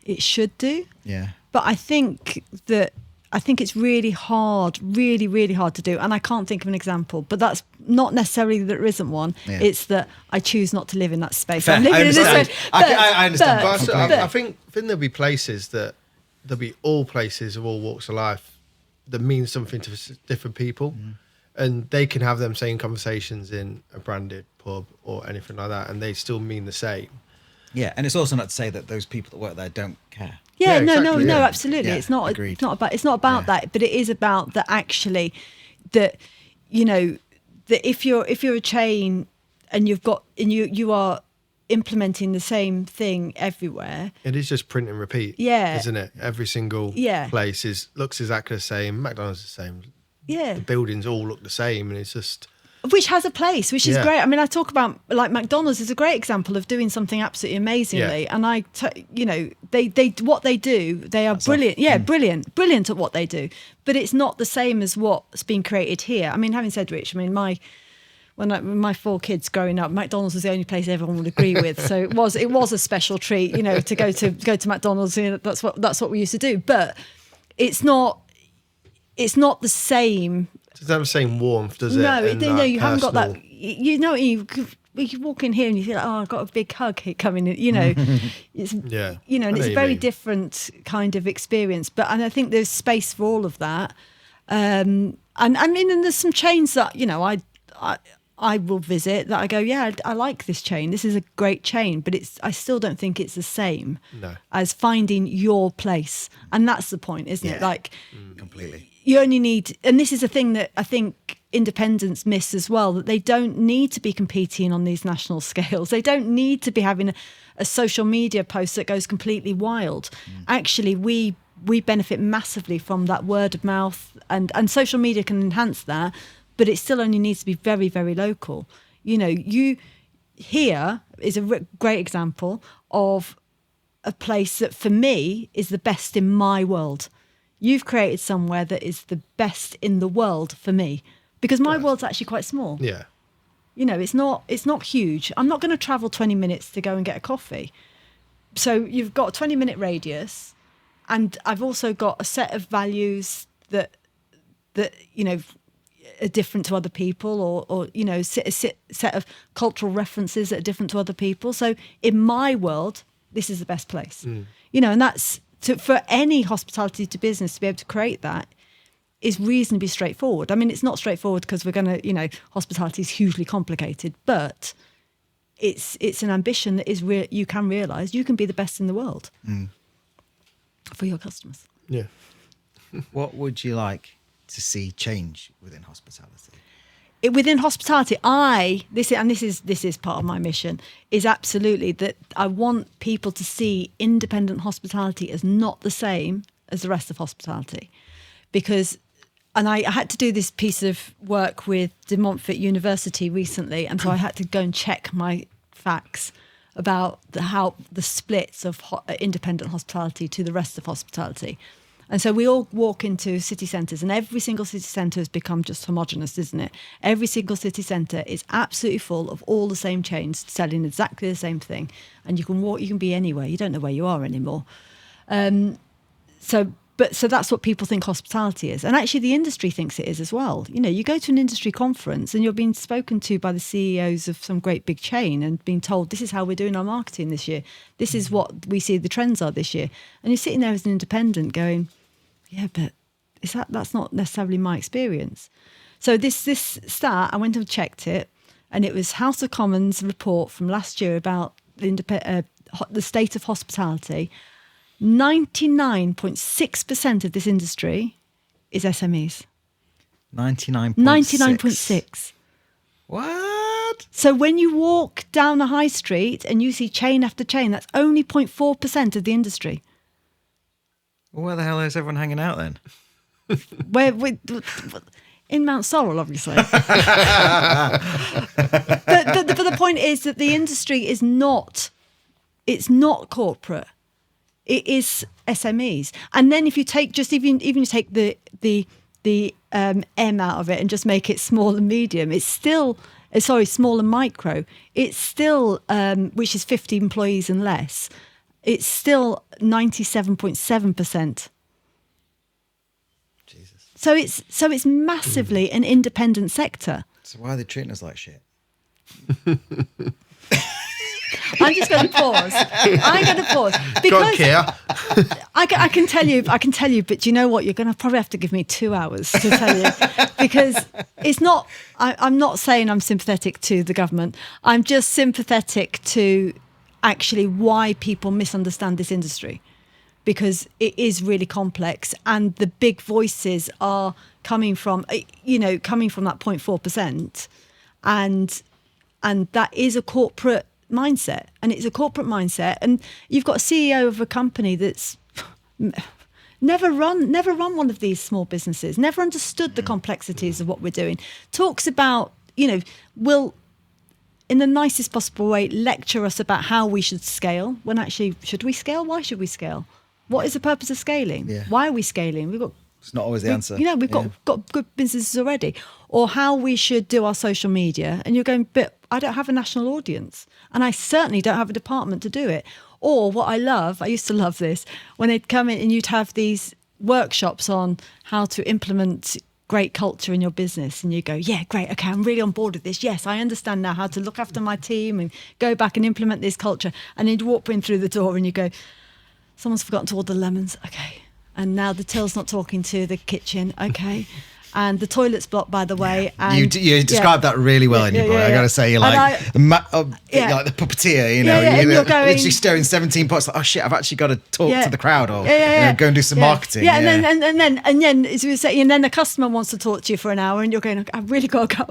it should do. Yeah. But I think it's really hard to do. And I can't think of an example, but that's not necessarily that there isn't one. Yeah. It's that I choose not to live in that space. Fair. I'm living in this space. I understand. I think there'll be all places of all walks of life that mean something to different people. And they can have them same conversations in a branded pub or anything like that, and they still mean the same. Yeah, and it's also not to say that those people that work there don't care. Yeah, exactly, no, absolutely. Yeah, it's not about that, but it is about that actually that that if you're a chain and you are implementing the same thing everywhere. It is just print and repeat. Yeah. Isn't it? Every single place looks exactly the same. McDonald's is the same. Yeah. The buildings all look the same, and it's just which has a place, which is Yeah. great. I mean, I talk about like McDonald's is a great example of doing something absolutely amazingly. Yeah. And they what they do, they are brilliant. Yeah, brilliant at what they do. But it's not the same as what's been created here. I mean, having said which, I mean, when my 4 kids growing up, McDonald's was the only place everyone would agree with. So it was a special treat, to go to McDonald's. That's what we used to do. But it's not the same. It doesn't have the same warmth, does it? No, And, you haven't got that. personal- You walk in here and you feel like, oh, I've got a big hug here coming in. It's Yeah, and I know it's what a you very mean. different kind of experience. And I think there's space for all of that. And I mean, and there's some chains that I will visit that I go, yeah, I like this chain. This is a great chain, but I still don't think it's the same as finding your place. And that's the point, isn't it? Yeah. Like, Completely. you only need, and this is a thing that I think independents miss as well, that they don't need to be competing on these national scales. They don't need to be having a social media post that goes completely wild. Actually, we benefit massively from that word of mouth, and social media can enhance that, but it still only needs to be very, very local. Here is a great example of a place that for me is the best in my world. You've created somewhere that is the best in the world for me, because my world's actually quite small. Yeah. It's not huge. I'm not going to travel 20 minutes to go and get a coffee. So you've got a 20-minute radius, and I've also got a set of values that are different to other people, or a set of cultural references that are different to other people. So in my world, this is the best place. And that's for any hospitality to business to be able to create that is reasonably straightforward. I mean, it's not straightforward because we're going to, hospitality is hugely complicated, but it's an ambition that is you can realise you can be the best in the world for your customers. Yeah. What would you like to see change within hospitality? Within hospitality, this is part of my mission, is absolutely that I want people to see independent hospitality as not the same as the rest of hospitality, and I had to do this piece of work with De Montfort University recently, and so I had to go and check my facts about how the splits of independent hospitality to the rest of hospitality. And so we all walk into city centres, and every single city centre has become just homogenous, isn't it? Every single city centre is absolutely full of all the same chains selling exactly the same thing. And you can be anywhere. You don't know where you are anymore. So that's what people think hospitality is. And actually the industry thinks it is as well. You go to an industry conference and you're being spoken to by the CEOs of some great big chain and being told, this is how we're doing our marketing this year. This is what we see the trends are this year. And you're sitting there as an independent going, yeah, but that's not necessarily my experience. So this stat, I went and checked it, and it was House of Commons report from last year about the state of hospitality. 99.6% of this industry is SMEs. 99.6. 99.6. What? So when you walk down a high street and you see chain after chain, that's only 0.4% of the industry. Well, where the hell is everyone hanging out then? In Mount Sorrel, obviously. but the point is that the industry is not corporate. It is SMEs. And then if you take even you take the M out of it and just make it small and medium, it's still small and micro. It's still which is 50 employees and less. It's still 97.7%. Jesus. So it's massively an independent sector. So why are they treating us like shit? I'm just going to pause. Go on, Kia. I can tell you, but you know what? You're going to probably have to give me 2 hours to tell you, because it's not. I'm not saying I'm sympathetic to the government. I'm just sympathetic to actually why people misunderstand this industry, because it is really complex, and the big voices are coming from that 0.4%, and that is a corporate mindset, and it's a corporate mindset, and you've got a CEO of a company that's never run one of these small businesses, never understood the complexities of what we're doing, talks about will, in the nicest possible way, lecture us about how we should scale, when actually, should we scale? Why should we scale? What is the purpose of scaling? Yeah. Why are we scaling? It's not always the answer. We've got good businesses already. Or how we should do our social media. And you're going, but I don't have a national audience. And I certainly don't have a department to do it. Or what I used to love this, when they'd come in and you'd have these workshops on how to implement great culture in your business. And you go, yeah, great. Okay, I'm really on board with this. Yes, I understand now how to look after my team and go back and implement this culture. And then you'd walk in through the door and you go, someone's forgotten to order lemons. Okay. And now the till's not talking to the kitchen. Okay. And the toilet's blocked, by the way. And You described that really well in your book. I got to say, you're like, you're like the puppeteer, you're you're going, literally stirring 17 pots. Like, oh shit, I've actually got to talk to the crowd or go and do some marketing. Yeah, and then as we were saying, and then the customer wants to talk to you for an hour, and you're going, I've really got to go.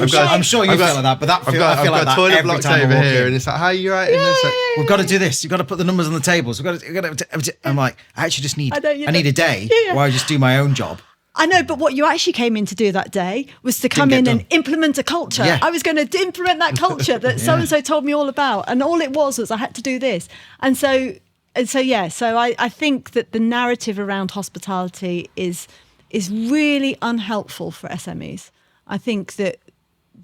I'm sure you feel like that, but that I feel like that toilet every blocked time over I walk here, in. and it's like, how are you writing this? We've got to do this. You've got to put the numbers on the tables. I'm like, I actually just need. I need a day where I just do my own job. I know, but what you actually came in to do that day was to come in and implement a culture. Yeah. I was going to implement that culture that so-and-so told me all about. And all it was I had to do this. So I think that the narrative around hospitality is really unhelpful for SMEs. I think that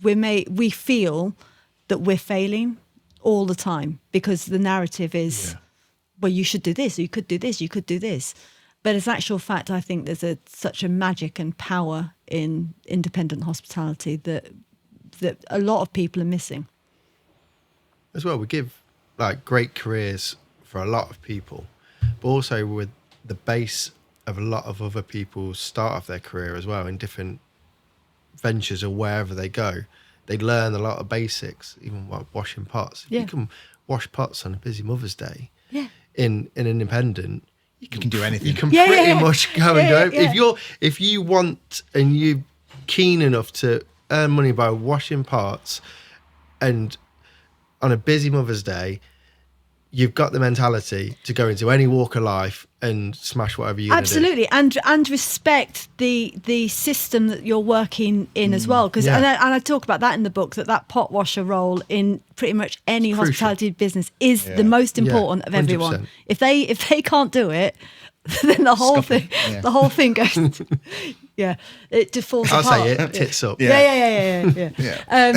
we feel that we're failing all the time because the narrative is, well, you should do this, or you could do this, you could do this. But as actual fact, I think there's such a magic and power in independent hospitality that a lot of people are missing. As well, we give like great careers for a lot of people, but also with the base of a lot of other people start off their career as well in different ventures or wherever they go. They learn a lot of basics, even like washing pots. If you can wash pots on a busy Mother's Day in an independent, you can do anything. You can pretty much go and do it. If you want and you're keen enough to earn money by washing pots, and on a busy Mother's Day, you've got the mentality to go into any walk of life and smash whatever you absolutely do. and respect the system that you're working in as well, because and I talk about that in the book, that pot washer role in pretty much any hospitality business is the most important of everyone. 100%. If they can't do it, then the whole thing goes it just falls apart. I'll say it, tits up. Yeah. I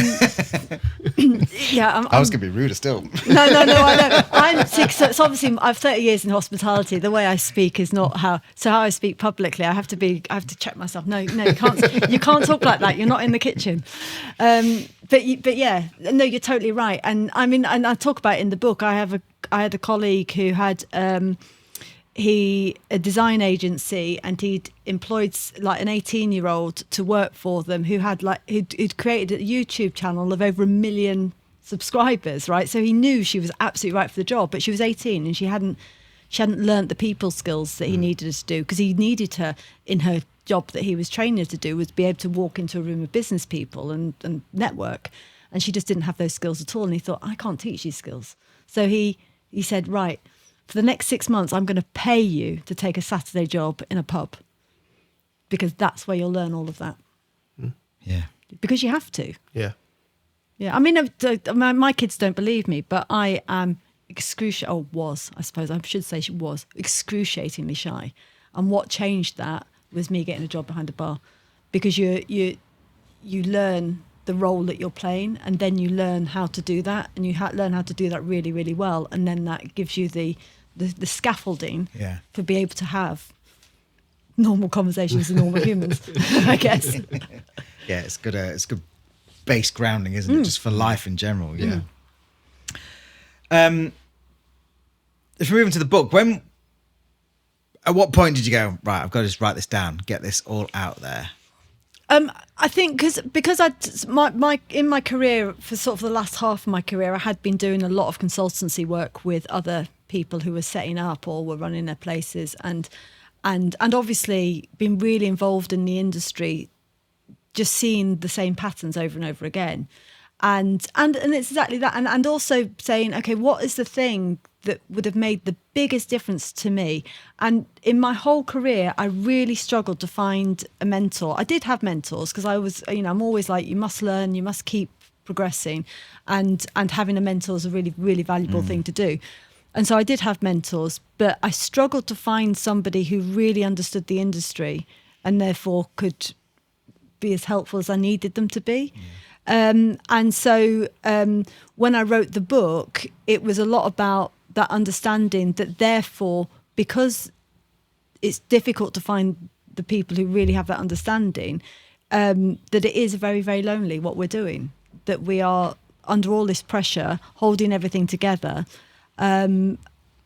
was going to be ruder still. No, I know. I'm sick. So it's obviously I've 30 years in hospitality. The way I speak is not how I speak publicly. I have to check myself. No, you can't talk like that. You're not in the kitchen. But you're totally right. And I mean, and I talk about it in the book. I had a colleague who had a design agency, and he'd employed like an 18-year-old to work for them who'd created a YouTube channel of over 1 million subscribers, right? So he knew she was absolutely right for the job, but she was 18 and she hadn't learnt the people skills that he needed her to do, because he needed her in her job that he was training her to do was be able to walk into a room of business people and network, and she just didn't have those skills at all. And he thought, I can't teach these skills. So he said, right, for the next 6 months, I'm going to pay you to take a Saturday job in a pub, because that's where you'll learn all of that. Yeah. Because you have to. Yeah. Yeah. I mean, my kids don't believe me, but I am excruciatingly shy. And what changed that was me getting a job behind a bar, because you learn the role that you're playing, and then you learn how to do that, and you learn how to do that really, really well, and then that gives you the scaffolding to be able to have normal conversations with normal humans, I guess. Yeah, it's good base grounding, isn't it? Just for life in general. Yeah. If we move into the book, at what point did you go, right, I've got to just write this down, get this all out there? I think because in my career, for sort of the last half of my career, I had been doing a lot of consultancy work with other people who were setting up or were running their places, and obviously been really involved in the industry, just seeing the same patterns over and over again. and it's exactly that, and also saying, okay, what is the thing that would have made the biggest difference to me? And in my whole career, I really struggled to find a mentor. I did have mentors because I was, I'm always like, you must learn, you must keep progressing, and having a mentor is a really, really valuable thing to do. And so I did have mentors, but I struggled to find somebody who really understood the industry and therefore could be as helpful as I needed them to be. And so when I wrote the book, it was a lot about that understanding that therefore, because it's difficult to find the people who really have that understanding, that it is very, very lonely what we're doing, that we are under all this pressure, holding everything together. And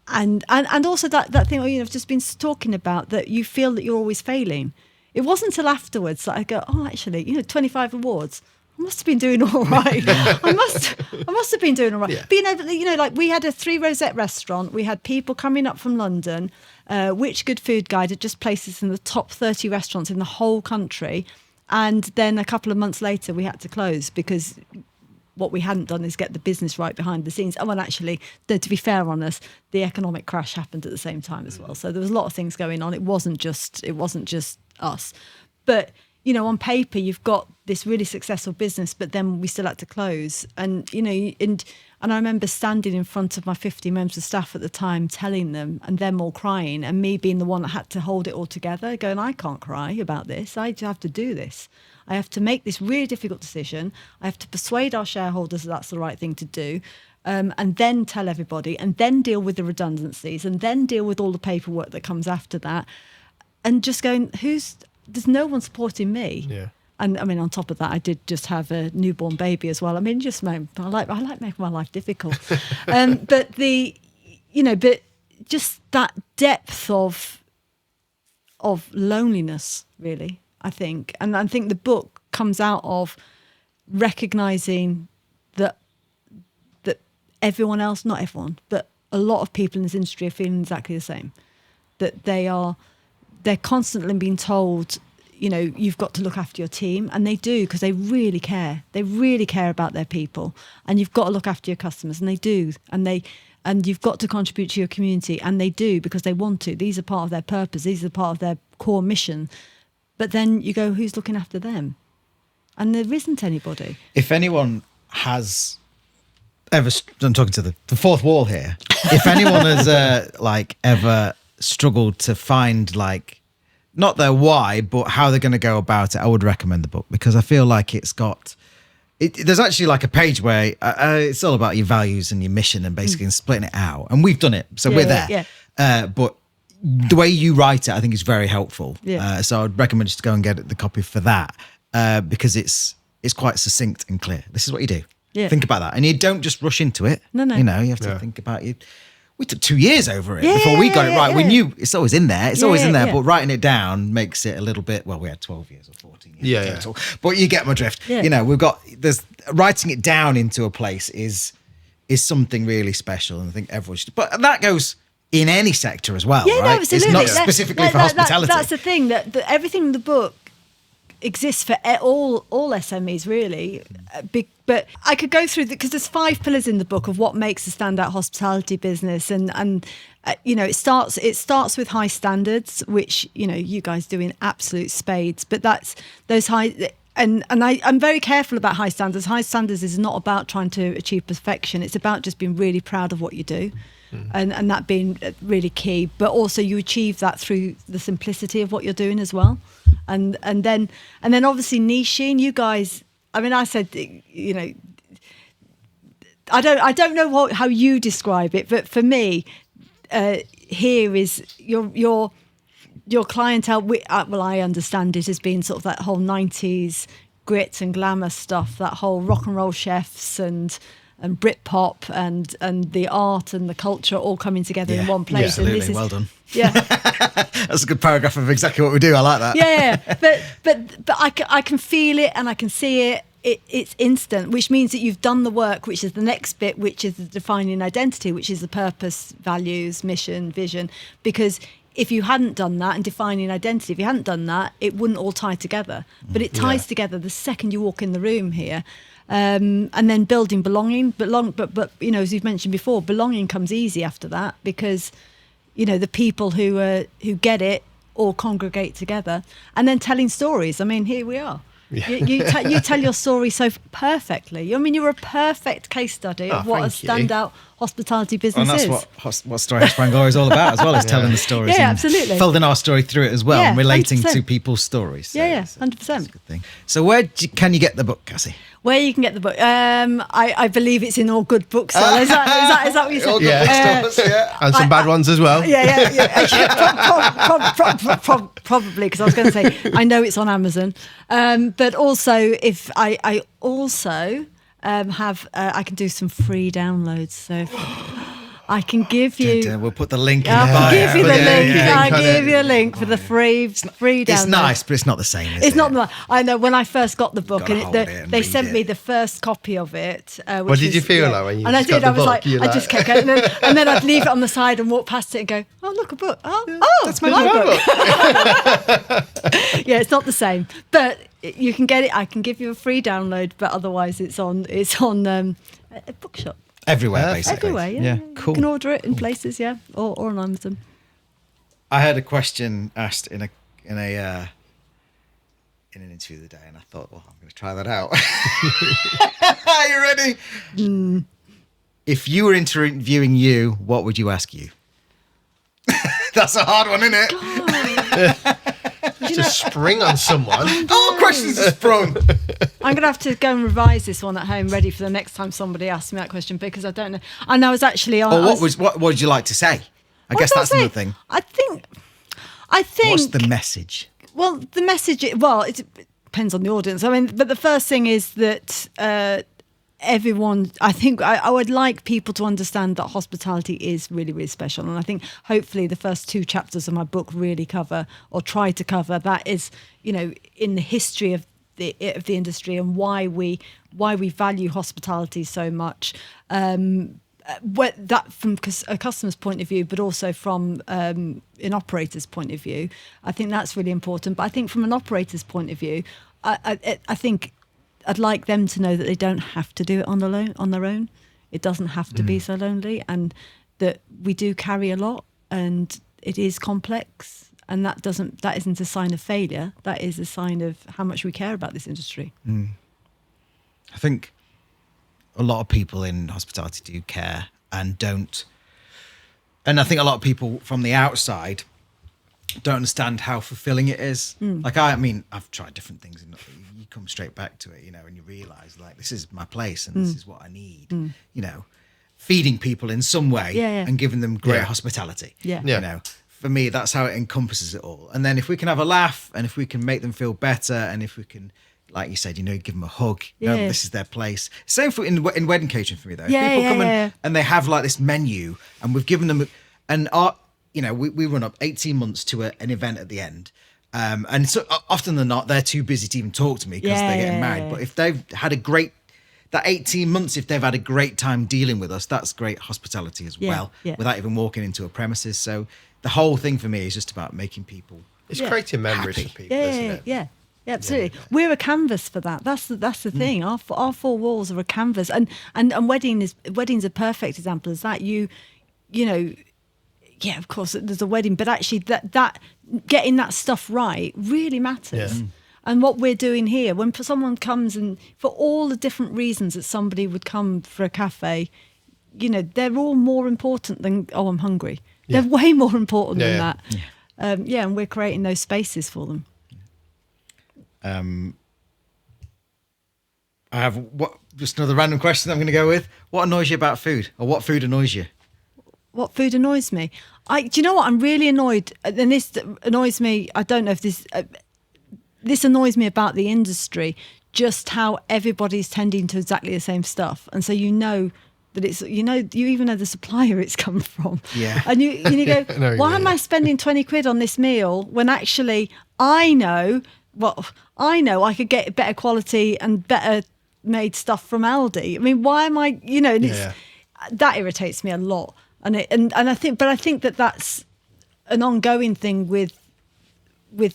also that thing I've just been talking about, that you feel that you're always failing. It wasn't until afterwards that I go, oh, actually, 25 awards. I must have been doing all right. I must have been doing all right. Yeah. Being able, like we had a 3 rosette restaurant. We had people coming up from London. Which Good Food Guide had just placed us in the top 30 restaurants in the whole country. And then a couple of months later, we had to close because what we hadn't done is get the business right behind the scenes. And well, actually, to be fair on us, the economic crash happened at the same time as well. So there was a lot of things going on. It wasn't just us. But on paper, you've got this really successful business, but then we still had to close. And, and I remember standing in front of my 50 members of staff at the time, telling them, and them all crying, and me being the one that had to hold it all together, going, I can't cry about this. I have to do this. I have to make this really difficult decision. I have to persuade our shareholders that that's the right thing to do. And then tell everybody, and then deal with the redundancies, and then deal with all the paperwork that comes after that. And just going, there's no one supporting me. Yeah. And I mean, on top of that, I did just have a newborn baby as well. I mean, I like making my life difficult. But but just that depth of loneliness, really, I think. And I think the book comes out of recognizing that everyone else, not everyone, but a lot of people in this industry are feeling exactly the same. That they're constantly being told, you've got to look after your team. And they do, because they really care. They really care about their people. And you've got to look after your customers, and they do. And you've got to contribute to your community, and they do, because they want to. These are part of their purpose. These are part of their core mission. But then you go, who's looking after them? And there isn't anybody. If anyone has ever, I'm talking to the fourth wall here. If anyone has ever struggled to find not their why, but how they're going to go about it, I would recommend the book, because I feel like there's actually a page where it's all about your values and your mission and basically splitting it out. And we've done it, so we're there. Yeah. But the way you write it, I think is very helpful. Yeah. So I'd recommend just to go and get the copy for that, because it's quite succinct and clear. This is what you do. Yeah. Think about that. And you don't just rush into it. No. You have to think about it. We took 2 years over it before we got it right. Yeah. We knew it's always in there. It's always in there, but writing it down makes it a little bit, we had 12 years or 14 years total. But you get my drift. Yeah. There's writing it down into a place is something really special. And I think everyone should, but that goes in any sector as well, right? No, absolutely. It's not specifically for hospitality. That's the thing, that everything in the book exists for all SMEs, really. But I could go through because there's 5 pillars in the book of what makes a standout hospitality business, and it starts with high standards, which you guys do in absolute spades. But that's those high. And I'm very careful about high standards. High standards is not about trying to achieve perfection. It's about just being really proud of what you do. And that being really key, but also you achieve that through the simplicity of what you're doing as well, and then obviously niching. You guys, I mean, I said, I don't know how you describe it, but for me, here is your clientele. I understand it as being sort of that whole 90s grit and glamour stuff, that whole rock and roll chefs and Britpop and the art and the culture all coming together in one place. Absolutely. And this well done. Yeah. That's a good paragraph of exactly what we do. I like that. Yeah. But I can feel it and I can see it. It's instant, which means that you've done the work, which is the next bit, which is the defining identity, which is the purpose, values, mission, vision. Because if you hadn't done that, and defining identity, if you hadn't done that, it wouldn't all tie together. But it ties together the second you walk in the room here. And then building belonging, but you know, as you've mentioned before, belonging comes easy after that, because you know the people who get it all congregate together, and then telling stories. I mean, here we are. Yeah. You tell your story so perfectly. I mean, you're a perfect case study of what a thank you. standout hospitality And business that's is. what Story House Bangor is all about as well, as telling the stories. Yeah, and absolutely. Folding our story through it as well, Yeah, and relating 100%. to people's stories. So Yeah, it's a- 100%. that's a good thing. So where can you get the book, Cassie? Where you can get the book? I believe it's in all good booksellers. Is that what you said? All good bookstores, yeah. And some bad ones as well. Probably, because I was going to say I know it's on Amazon, but also if I also have I can do some free downloads, so I can give you. We'll put the link in I'll the bio. give you the Yeah, link. yeah, I'll got give it. you a link for the free download. It's nice, but it's not the same, is it? It's not. I know when I first got the book, Gotta and hold it and they read sent it. me the first copy of it. Which What did was- you feel like when you And I just got did. the I was book? like, You're I like- just kept going, and then I'd leave it on the side and walk past it and go, oh look, a book. That's my book. Yeah, it's not the same, but you can get it. I can give you a free download, but otherwise it's on a bookshop. Everywhere, Perfect. basically. Everywhere, yeah. Cool. You can order it in places, yeah, or on Amazon. I had a question asked in an interview the other day, and I thought, well, I'm going to try that out. Are you ready? If you were interviewing you, what would you ask you? That's a hard one, isn't it? Just spring on someone. All questions are sprung. I'm going to have to go and revise this one at home, ready for the next time somebody asks me that question, because I don't know. And I was actually on. Or what would you like to say? I guess that's another thing. I think. What's the message? Well, the message. Well, it depends on the audience. I mean, but the first thing is that everyone. I think I would like people to understand that hospitality is really, really special, and I think hopefully the first 2 chapters of my book really cover, or try to cover, that is, you know, in the history of the industry and why we value hospitality so much. That from a customer's point of view, but also from an operator's point of view. I think that's really important. But I think from an operator's point of view, I think I'd like them to know that they don't have to do it on their own. It doesn't have to be so lonely, and that we do carry a lot, and it is complex. And that isn't a sign of failure. That is a sign of how much we care about this industry. I think a lot of people in hospitality do care and don't. And I think a lot of people from the outside don't understand how fulfilling it is. Like, I mean, I've tried different things, and you come straight back to it, you know, and you realise, like, this is my place and this is what I need. You know, feeding people in some way and giving them great hospitality. Yeah. Yeah. You know, for me, that's how it encompasses it all. And then if we can have a laugh, and if we can make them feel better, and if we can, like you said, you know, give them a hug. You know, Yeah. this is their place. Same for in wedding catering for me, though. If Yeah, people yeah, come yeah. and they have like this menu, and we've given them, and our, you know, we run up 18 months to an event at the end. And so often than not, they're too busy to even talk to me because they're getting married. But if they've had that 18 months, if they've had a great time dealing with us, that's great hospitality as well, without even walking into a premises. So the whole thing for me is just about making people. It's creating memories Happy. for people, isn't it? Yeah, absolutely. We're a canvas for that. That's the thing. Our 4 walls are a canvas, and wedding's a perfect example. Is that you know, yeah, of course there's a wedding, but actually that getting that stuff right really matters. Yeah. And what we're doing here, when someone comes, and for all the different reasons that somebody would come for a cafe, you know, they're all more important than, oh, I'm hungry. Yeah. They're way more important than Yeah. that. And we're creating those spaces for them. I have just another random question I'm going to go with. What annoys you about food, or what food annoys you? What food annoys me? Do you know what? I'm really annoyed, and this annoys me. I don't know if this annoys me about the industry, just how everybody's tending to exactly the same stuff, and so you know that it's, you know, you even know the supplier it's come from. Yeah. And you go, I know, why am I spending 20 quid on this meal when actually I know I could get better quality and better made stuff from Aldi. I mean, why am I, you know, and that irritates me a lot. And I think that that's an ongoing thing with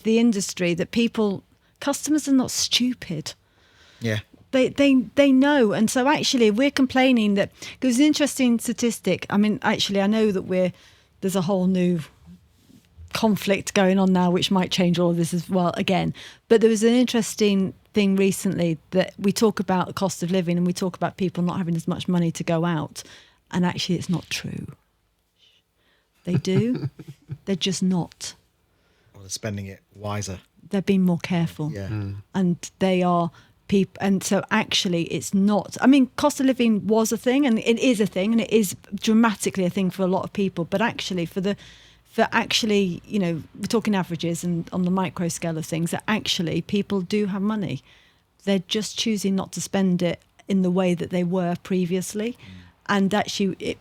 the industry that customers are not stupid. Yeah. They know. And so actually we're complaining that there's an interesting statistic. I mean, actually, I know that there's a whole new conflict going on now, which might change all of this as well again. But there was an interesting thing recently that we talk about the cost of living and we talk about people not having as much money to go out. And actually it's not true. They do. They're just not. Well, they're spending it wiser. They're being more careful. Yeah. And they are people. And so actually it's not, I mean, cost of living was a thing and it is a thing and it is dramatically a thing for a lot of people. But actually for actually, you know, we're talking averages and on the micro scale of things, that actually people do have money. They're just choosing not to spend it in the way that they were previously. And actually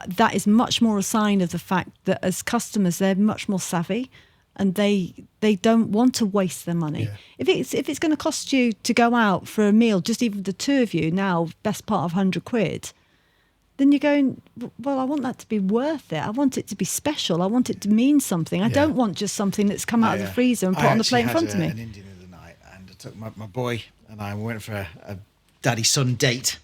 that is much more a sign of the fact that as customers, they're much more savvy and they don't want to waste their money. Yeah. If it's going to cost you to go out for a meal, just even the two of you now, best part of £100, then you're going, well, I want that to be worth it. I want it to be special. I want it to mean something. I don't want just something that's come out of the freezer and put on the plate in front of me. I had an Indian the other night, and I took my boy and I went for a daddy-son date.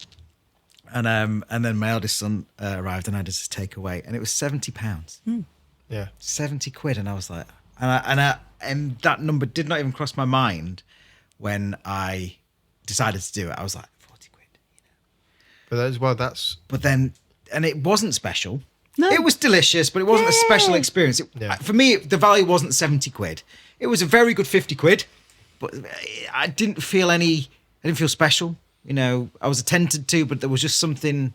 And then my eldest son arrived and I had his takeaway, and it was £70. Yeah, 70 quid, and I was like, and that number did not even cross my mind when I decided to do it. I was like, 40 quid, you know. But then, and it wasn't special. No. It was delicious, but it wasn't a special experience. For me, the value wasn't 70 quid. It was a very good 50 quid, but I didn't feel special. You know, I was attended to, but there was just something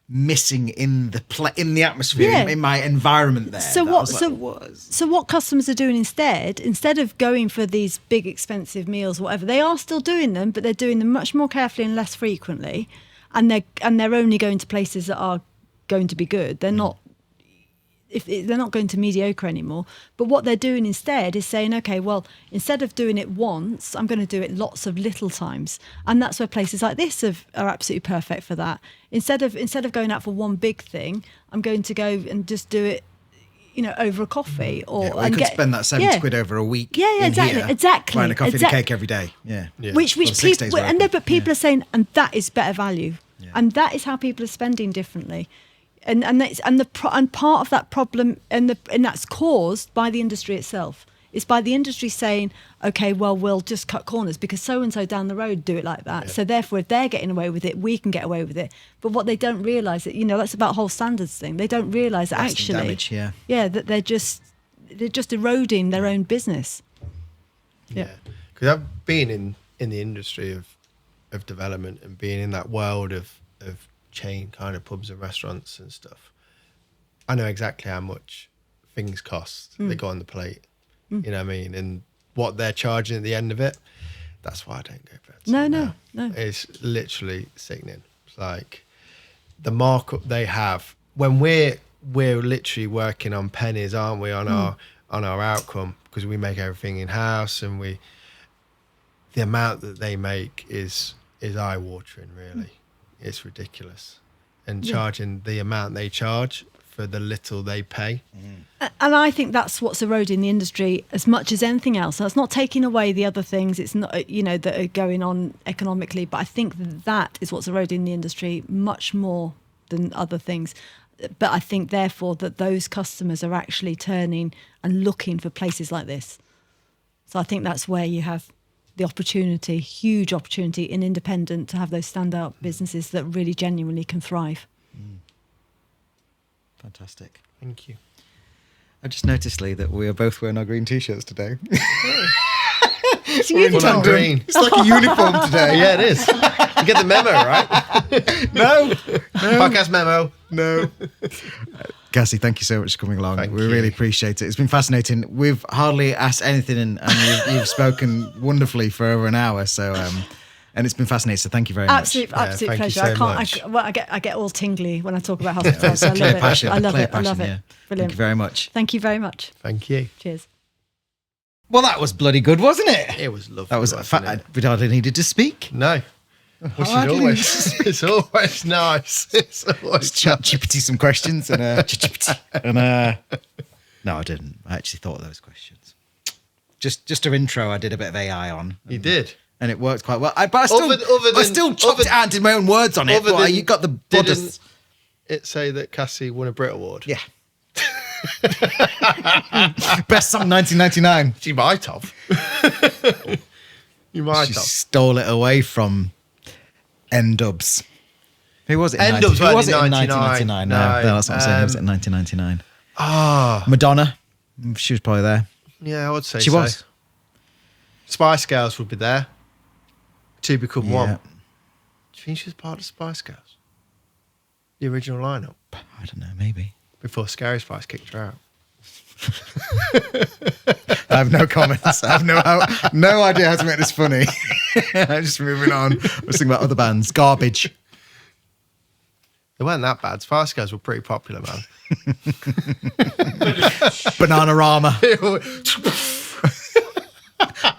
missing in the atmosphere, in my environment there. So what customers are doing instead of going for these big expensive meals, whatever, they are still doing them, but they're doing them much more carefully and less frequently, and they're only going to places that are going to be good. They're not. If they're not going to mediocre anymore, but what they're doing instead is saying, okay, well, instead of doing it once, I'm going to do it lots of little times, and that's where places like this are absolutely perfect for that. Instead of going out for one big thing, I'm going to go and just do it, you know, over a coffee, or I could spend that 70 quid over a week. Exactly. Buying a coffee and a cake every day. Yeah. Which people are saying, and that is better value, and that is how people are spending differently. And part of that problem, and that's caused by the industry itself. It's by the industry saying, okay, well, we'll just cut corners because so and so down the road do it like that. Yeah. So therefore, if they're getting away with it, we can get away with it. But what they don't realise, that, you know, that's about the whole standards thing. They don't realise that actually, damage, that they're just eroding their own business. Yeah, because I've been in the industry of development and being in that world of chain kind of pubs and restaurants and stuff. I know exactly how much things cost that go on the plate. You know what I mean? And what they're charging at the end of it. That's why I don't go for it. No. It's literally sickening. It's like the markup they have when we're literally working on pennies, aren't we, on our outcome, because we make everything in house, and the amount that they make is eye watering, really. It's ridiculous. And charging the amount they charge for the little they pay. And I think that's what's eroding the industry as much as anything else. That's not taking away the other things, it's not, you know, that are going on economically, but I think that is what's eroding the industry much more than other things. But I think therefore that those customers are actually turning and looking for places like this. So I think that's where you have the opportunity, huge opportunity in independent, to have those standout businesses that really genuinely can thrive. Fantastic. Thank you. I just noticed, Lee, that we are both wearing our green t-shirts today. It's a uniform. Green. It's like a uniform today. Yeah, it is. You get the memo, right? No. Podcast memo. No. Cassie, thank you so much for coming along. Thank we you. really appreciate it. It's been fascinating. We've hardly asked anything, and you've spoken wonderfully for over an hour. So, and it's been fascinating. So, thank you very much. Absolute thank you pleasure. so much. I get all tingly when I talk about hospitality. It's a clear passion. I love Clear it. I love passion, it. yeah. Brilliant. Thank you very much. Thank you very much. Thank you. Cheers. Well, that was bloody good, wasn't it? It was lovely. That was wasn't it? we hardly needed to speak. No. Which is always, it's always nice. It's always Just chat some questions and No, I didn't. I actually thought of those questions. Just an intro. I did a bit of AI on. You did. And it worked quite well. But I still, I still chopped it out and did my own words on it. But you got the bodice. Didn't it say that Cassie won a Brit Award? Yeah. Best song 1999. She might have. You might She have. stole it away from N-Dubs. Who was it? N-Dubs Who was in it in 1999? 1999? No, that's what I'm saying. Who was it in 1999? Madonna. She was probably there. Yeah, I would say She so. was. Spice Girls would be there. Two become one. Yeah. Do you think she was part of Spice Girls? The original lineup? I don't know, maybe. Before Scary Spice kicked her out. I have no comments. I have no idea how to make this funny. I'm just moving on. I was thinking about other bands. Garbage. They weren't that bad. Spice Girls were pretty popular, man. Bananarama.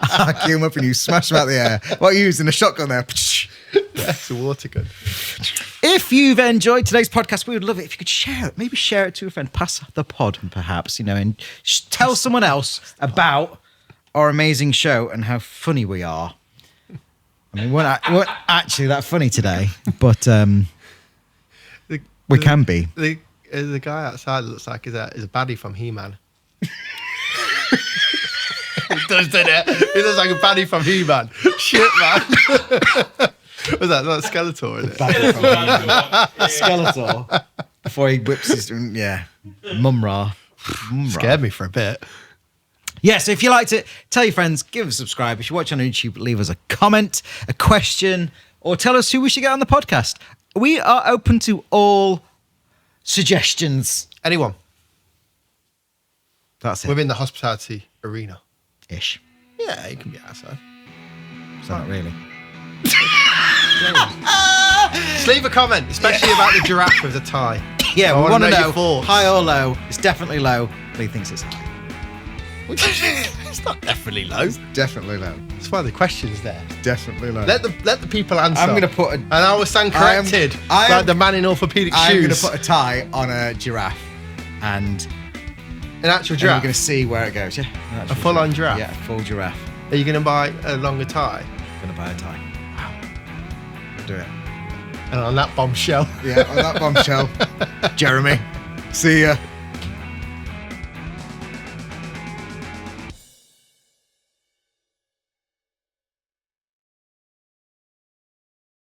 I came up and you smash them out the air. What are you using? A shotgun there? That's a water gun. If you've enjoyed today's podcast, we would love it if you could share it. Maybe share it to a friend. Pass the pod, perhaps, and tell someone else about our amazing show and how funny we are. I mean, we're not actually that funny today, but we can be. The guy outside looks like he's a baddie from He-Man. He does, doesn't it? He looks like a baddie from He-Man. Shit, man. Was that not Skeletor, isn't it? Skeletor. Before he whips his... Yeah. Mumra. Scared me for a bit. Yeah, so if you liked it, tell your friends, give us a subscribe. If you watch on YouTube, leave us a comment, a question, or tell us who we should get on the podcast. We are open to all suggestions. Anyone That's it. within the hospitality arena. Ish. Yeah, you can be outside. So not really. Just leave a comment, especially about the giraffe with the tie. Yeah, I we wanna want to know know your thoughts. high or low. It's definitely low, but he thinks it's high. It's not definitely low. Definitely low. That's why the question's there. Definitely low. Let the people answer. I'm going to put a... And I will stand corrected. Like the man in orthopedic I'm going shoes. to put a tie on a giraffe and An actual we're giraffe. going to see where it goes. Yeah, A full-on giraffe? Yeah, full giraffe. Are you going to buy a longer tie? Going to buy a tie. Wow. We'll do it. And on that bombshell. Yeah, on that bombshell. Jeremy, see ya.